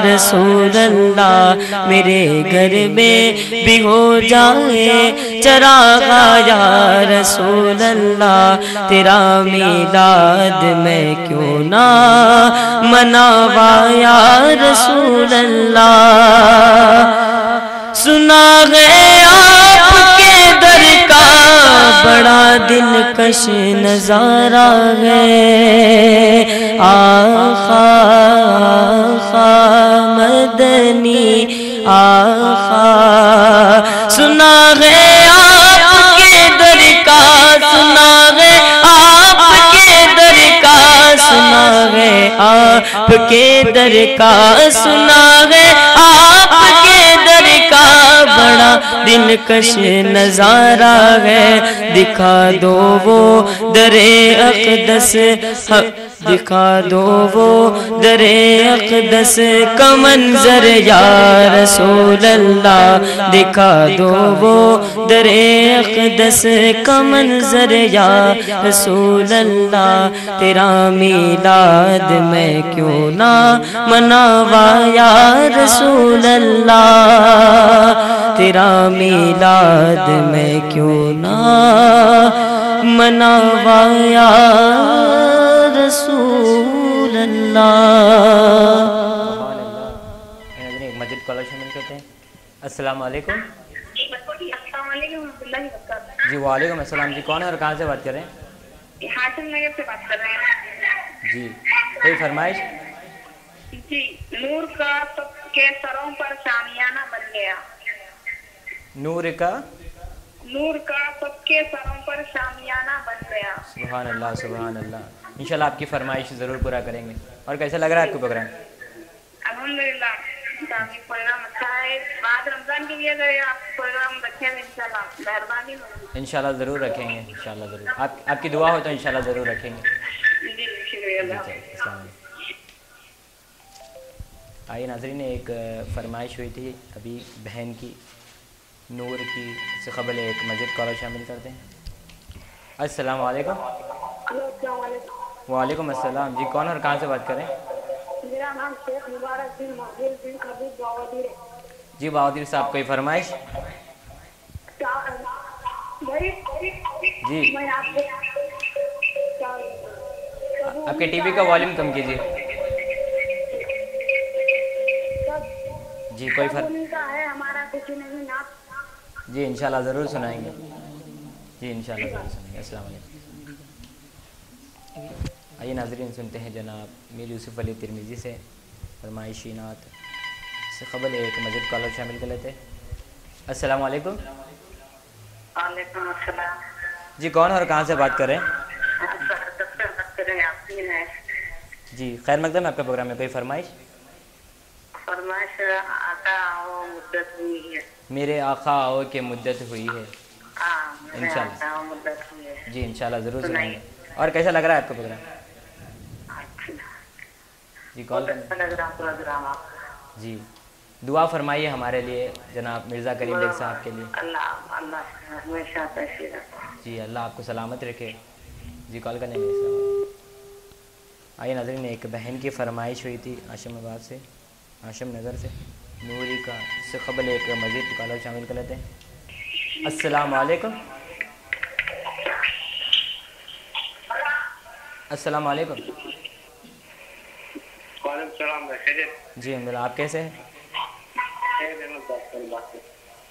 رسول اللہ، میرے گھر میں بھی ہو جائے چراغا یا رسول اللہ، تیرا میلاد میں کیوں نہ مناوا یا رسول اللہ، سنا ہے آپ کے در کا بڑا دلکش نظارہ ہے، آقا مدنی آقا، سنا ہے آپ کے در کا، سنا ہے آپ کے در کا، سنا ہے آپ کے در کا، سنا ہے آپ کے در کا بڑا دلکش نظارہ ہے، دکھا دو وہ در اقدس، دکھا دو وہ در اقدس کا منظر یا رسول اللہ، دکھا دو وہ در اقدس کا منظر یا رسول اللہ، تیرا میلاد میں کیوں نہ مناوا یا رسول اللہ، تیرا میلاد میں کیوں نہ مناوا یا رسول اللہ۔ ایک مسجد کالر شامل کرتے ہیں۔ السلام علیکم۔ السلام علیکم ورحمۃ اللہ وبرکاتہ۔ جی وعلیکم السلام، جی کون ہے اور کہاں سے بات کر رہے ہیں؟ ہاشم نگر سے بات کر رہے ہیں۔ جی کوئی فرمائش؟ جی، نور کا سب کے سروں پر شامیانہ بن گیا، نور کا سب کے سروں پر شامیانہ بن گیا۔ سبحان اللہ سبحان اللہ، انشاءاللہ آپ کی فرمائش ضرور پورا کریں گے۔ اور کیسا لگ رہا ہے آپ کو پروگرام؟ الحمدللہ کافی پروگرام اچھا ہے، بعد رمضان کے لیے اگر آپ پروگرام رکھیں گے انشاءاللہ مہربانی ہوگی۔ انشاءاللہ ضرور رکھیں گے، انشاءاللہ ضرور، آپ کی دعا ہو تو انشاءاللہ ضرور رکھیں گے۔ جی شکریہ، اللہ السلام علیکم۔ آئیے ناظرین، ایک فرمائش ہوئی تھی ابھی بہن کی، نور کی، سے قبل ایک مسجد کالر شامل کرتے ہیں۔ السلام علیکم۔ السلام علیکم۔ وعلیکم السلام، جی کون اور کہاں سے بات کر رہے ہیں؟ میرا نام شیخ مبارک بن محمد بن خبیب باودیر ہے۔ جی باودیر صاحب، کوئی فرمائش؟ جی میں آپ کے ٹی وی کا والیوم کم کیجیے۔ جی کوئی فرق ہے ہمارا کچھ نہیں نا۔ جی انشاءاللہ ضرور سنائیں گے، جی انشاءاللہ ضرور سنائیں گے۔ السلام علیکم۔ آئیے ناظرین، سنتے ہیں جناب میر یوسف علی ترمذی سے فرمائشی نعت، سے قبل ایک مسجد کالر شامل کر لیتے ہیں۔ السلام علیکم۔ وعلیکم السلام۔ جی کون اور کہاں سے بات کر رہے ہیں؟ جی خیر مقدم ہے آپ کا پروگرام میں، کوئی فرمائش؟ فرمائش آقا آؤ مدت ہوئی ہے، میرے آقا آؤ کہ مدت ہوئی ہے، انشاءاللہ مدت ہوئی ہے۔ جی انشاءاللہ ضرور سنائیں گے۔ اور کیسا لگ رہا ہے آپ کا پروگرام؟ جی کال پروگرام جی دعا فرمائیے ہمارے لیے جناب مرزا کریم بیگ صاحب کے لیے۔ اللہ ہمیشہ پیسے رکھو۔ جی اللہ آپ کو سلامت رکھے۔ جی کال کرنے میں السلام۔ آئیے ناظرین، ایک بہن کی فرمائش ہوئی تھی ہاشم آباد سے، ہاشم نگر سے، نوری کا، اس سے قبل ایک مزید کالر شامل کر لیتے ہیں۔ السلام علیکم۔ السلام علیکم۔ وعلیکم السلام۔ جی میرا، آپ کیسے ہیں؟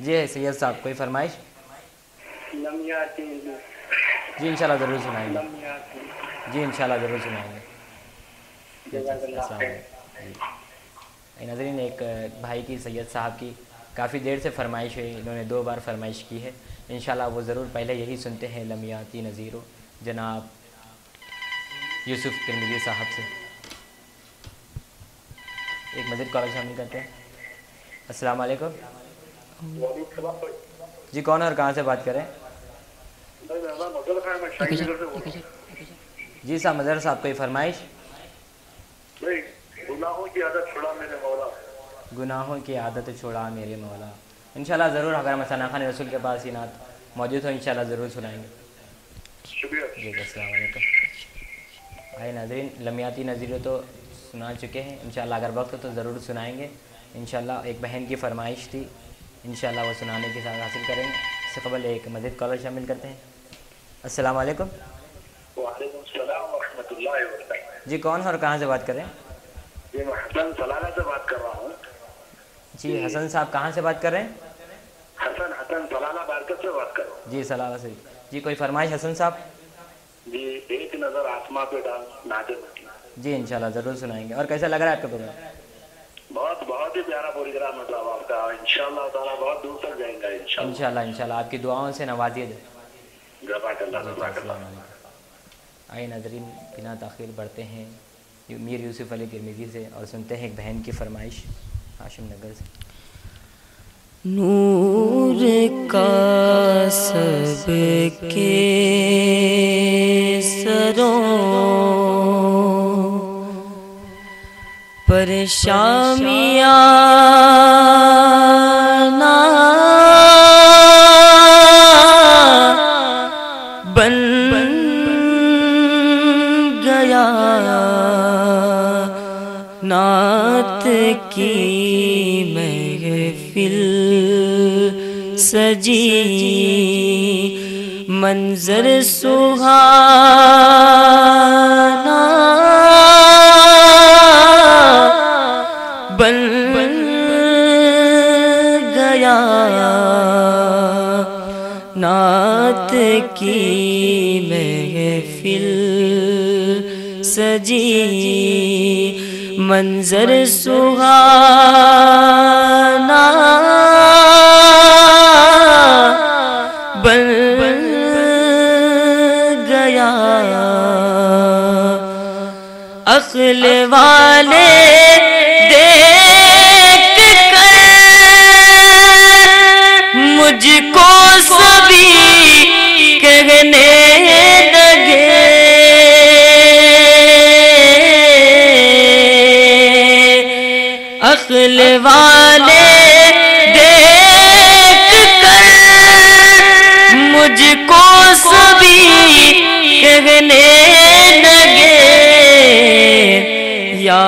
جی ہے سید صاحب، کوئی فرمائش؟ جی انشاءاللہ ضرور سنائیں گے، جی انشاءاللہ ضرور سنائیں گے۔ السلام علیکم۔ ناظرین، ایک بھائی کی، سید صاحب کی کافی دیر سے فرمائش ہوئی، انہوں نے 2 بار فرمائش کی ہے، انشاءاللہ وہ ضرور پہلے یہی سنتے ہیں، لمیاتی نظیرو جناب یوسف ترمذی صاحب سے۔ ایک مزید کالر شامل کرتے ہیں۔ السلام علیکم۔ جی کون اور کہاں سے بات کریں؟ جی صاحب مظہر صاحب، کوئی فرمائش؟ گناہوں کی عادت چھڑا میرے مولا، گناہوں کی عادت چھوڑا میرے مولا۔ انشاءاللہ ضرور اگر ہم ثنا خان رسول کے پاس ہی نعت موجود ہو انشاءاللہ ضرور سنائیں گے. شکریہ. جی السلام علیکم. آئے ناظرین لمیاتی نظیرے تو سنا چکے ہیں, انشاءاللہ اگر وقت ہو تو ضرور سنائیں گے انشاءاللہ. ایک بہن کی فرمائش تھی انشاءاللہ وہ سنانے کی ساتھ حاصل کریں گے. اس سے قبل ایک مزید کالر شامل کرتے ہیں. السلام علیکم. وعلیکم السلام ورحمۃ اللہ وبرکاتہ. جی کون اور کہاں سے بات کر رہے ہیں؟ جی میں حسن سلالہ سے بات کر رہا ہوں. جی حسن صاحب کہاں سے بات کر رہے ہیں؟ حسن سلالہ بارکت سے بات کر رہا ہوں. جی سلالہ سے. جی کوئی فرمائش حسن صاحب؟ جی ایک نظر آسماں پہ ڈال نعت مدینہ. جی انشاءاللہ ضرور سنائیں گے. اور کیسا لگ رہا ہے آپ کا پروگرام؟ بہت ہی پیارا پروگرام مطلب آپ کا. انشاءاللہ تعالیٰ بہت دور تک جائیں گا انشاءاللہ آپ کی دعاؤں سے نوازیے جائے. جزاک اللہ. السلام علیکم. آئے ناظرین بنا تاخیر بڑھتے ہیں میر یوسف علی ترمذی سے اور سنتے ہیں ایک بہن کی فرمائش ہاشم نگر سے. نور کا سب کے سروں پر شامیانہ بن گیا نعت کی محفل سجی منظر سہانا بن گیا نعت کی محفل سجی منظر سہانا بن گیا عقل والے دیکھ کر مجھ کو سبھی کہنے لگے عقل والے مجھ کو سبھی کہنے لگے یا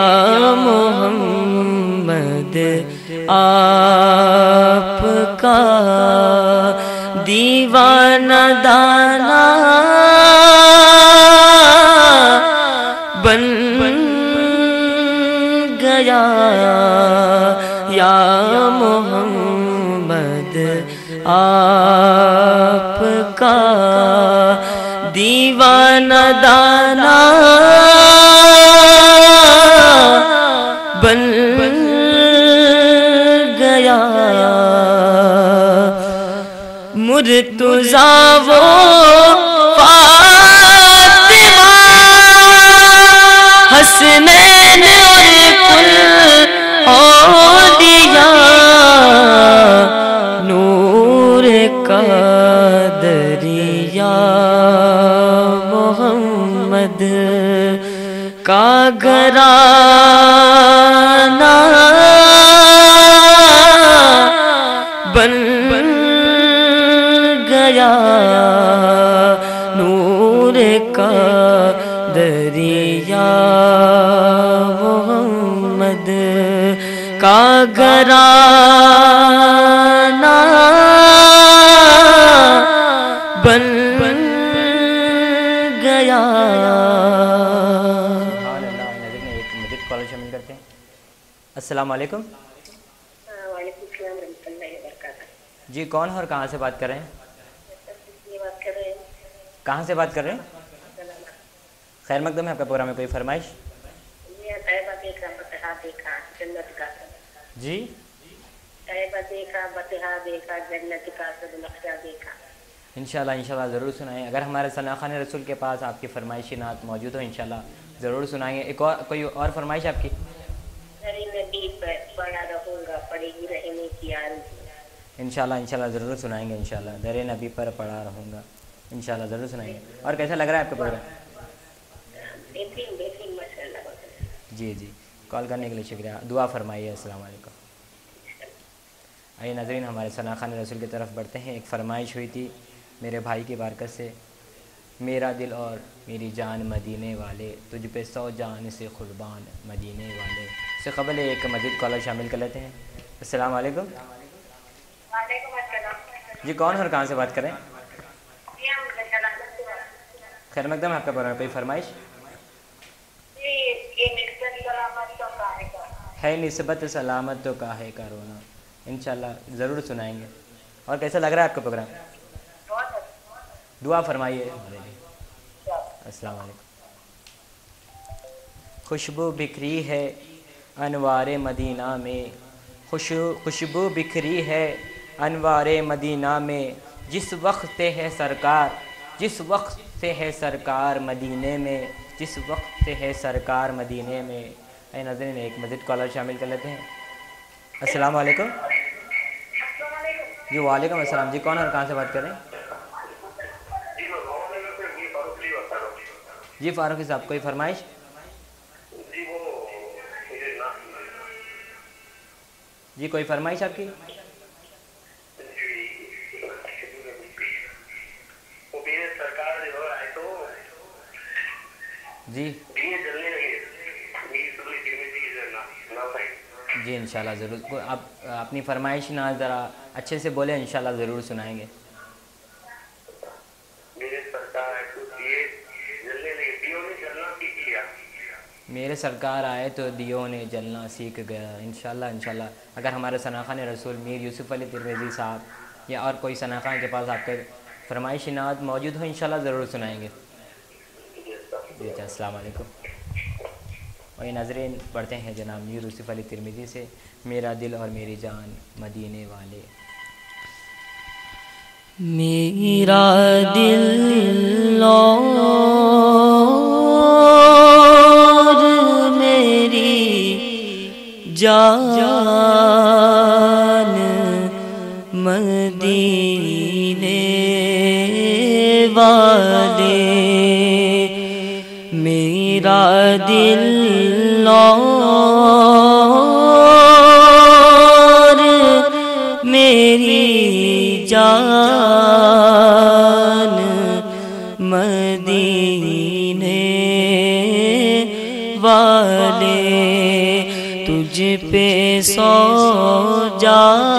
محمد آپ کا دیوانہ دانا بن گیا یا محمد آپ کا دیوانہ دانا بن گیا مرتضیٰ وہ فاطمہ حسنین اور کل اولیاء نور کا دریا محمد کا گھرانہ بن گیا نور کا دریا محمد کا گھرانہ بن گیا. السلام علیکم. وعلیکم السلام ورحمۃ اللہ وبرکاتہ. جی کون اور کہاں سے بات کر رہے ہیں؟ کہاں سے بات کر رہے ہیں؟ خیر مقدم ہے آپ کا پروگرام میں کوئی فرمائش؟ جی انشاءاللہ ضرور سنائیں. اگر ہمارے ثنا خان رسول کے پاس آپ کی فرمائشی نعت موجود ہو انشاءاللہ ضرور سنائیں گے. ایک اور کوئی اور فرمائش آپ کی؟ انشاءاللہ ضرور سنائیں گے. انشاءاللہ در نبی پر پڑا رہوں گا انشاءاللہ ضرور سنائیں گے. اور کیسا لگ رہا ہے آپ کا پروگرام؟ جی کال کرنے کے لیے شکریہ. دعا فرمائیے. السلام علیکم. آئیے ناظرین ہمارے ثناءخوان رسول کی طرف بڑھتے ہیں. ایک فرمائش ہوئی تھی میرے بھائی کی برکت سے، میرا دل اور میری جان مدینے والے، تجھ پہ 100 جان سے قربان مدینے والے. اس سے قبل ایک مزید کالر شامل کر لیتے ہیں. السلام علیکم. وعلیکم السلام. جی کون اور کہاں سے بات کر رہے ہیں؟ خیر مقدم آپ کا پروگرام، کوئی فرمائش ہے؟ نسبت سلامت تو کاہے کا رونا. انشاءاللہ ضرور سنائیں گے. اور کیسا لگ رہا ہے آپ کا پروگرام؟ دعا فرمائیے ہمارے لیے. السلام علیکم. خوشبو بکھری ہے انوار مدینہ میں، خوشبو بکھری ہے انوار مدینہ میں، جس وقت سے ہے سرکار، جس وقت سے ہے سرکار مدینے میں، جس وقت سے ہے سرکار مدینے میں. اے ناظرین ایک مزید کالر شامل کر لیتے ہیں. السلام علیکم. جی وعلیکم السلام. جی کون اور کہاں سے بات کر رہے ہیں؟ جی فاروقی صاحب کوئی فرمائش؟ جی کوئی فرمائش آپ کی؟ جی جی انشاءاللہ ضرور. آپ اپنی فرمائش نہ ذرا اچھے سے بولیں، انشاءاللہ ضرور سنائیں گے. میرے سرکار آئے تو دیوں نے جلنا سیکھ گیا. انشاءاللہ انشاءاللہ اگر ہمارے ثناءخوان رسول میر یوسف علی ترمذی صاحب یا اور کوئی ثناءخوان کے پاس آپ کے فرمائش نعت موجود ہو انشاءاللہ ضرور سنائیں گے. جی السلام علیکم. اور ناظرین پڑھتے ہیں جناب میر یوسف علی ترمذی سے میرا دل اور میری جان مدینے والے. میرا دل اور میری جان مدینے والے، میرا دل اور میری جان مدینے والے، تجھ پہ 100 جان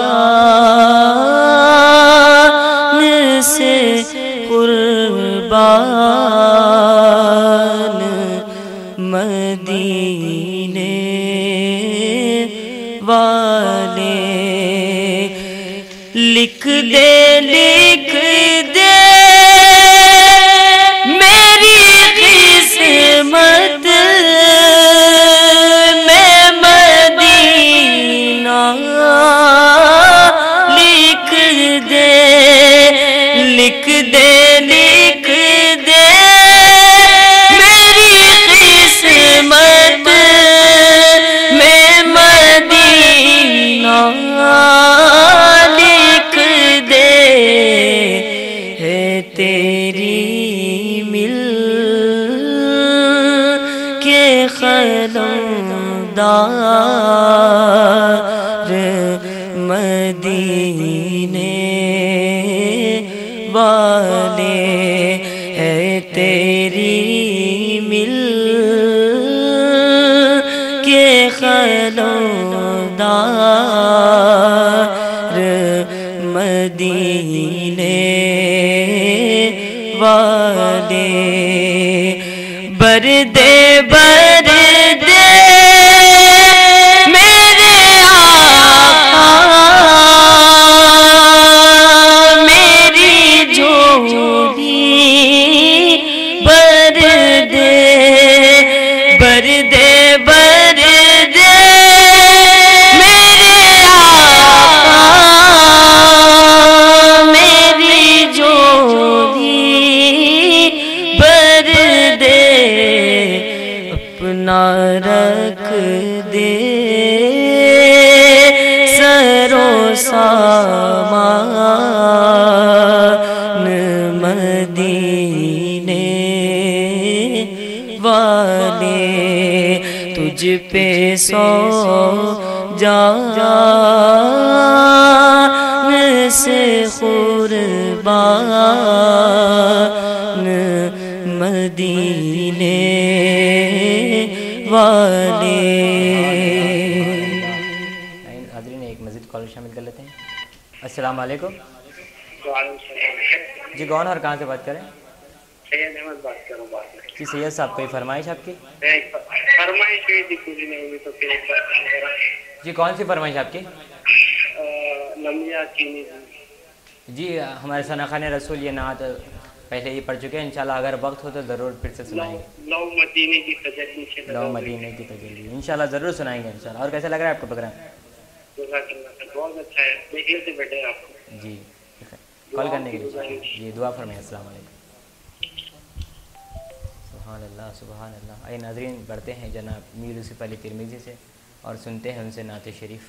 سے قربان مدینے والے. لکھ دے لکھ دے میری قسمت میں مدینہ، لکھ دے لکھ دے لکھ دے میری قسمت میں مدینہ، لکھ دے ہے تیری مل کے خلمدار مدینے والے، ہے تیری مل کے خلمدار مدینے والے. بردے بردے میرے آقا میری جھولی، بردے بردے بردے میرے آقا میری جھولی، بردے اپنا رکھ دے سرو سامان مدینے والے، تجھ پہ 100 جان سے قربان مدینے والے. حاضرین ایک مزید کال شامل کر لیتے ہیں. السلام علیکم. جی کون اور کہاں سے بات کریں؟ سید احمد بات کر رہا ہوں. جی سید صاحب کوئی فرمائش آپ کی؟ فرمائش ہوئی تھی پوری نہیں ہوئی تو پھر جی کون سی فرمائش آپ کی؟ لمیا چینی. جی ہمارے ثناخان رسول یہ نعت پہلے یہ پڑھ چکے ہیں، انشاءاللہ اگر وقت ہو تو ضرور پھر سے سنائیں گے. لو مدینے کی تجلی سے لو مدینے کی تجلی انشاءاللہ ضرور سنائیں گے انشاءاللہ. اور کیسا لگ رہا ہے آپ کو پروگرام؟ بہت اچھا ہے، دیکھنے سے بیٹھے آپ کو. جی کال کرنے کے لیے جی دعا فرمائیں. السلام علیکم. سبحان اللہ سبحان اللہ. آئیے ناظرین بڑھتے ہیں جناب میر یوسف علی ترمذی سے اور سنتے ہیں ان سے نعت شریف.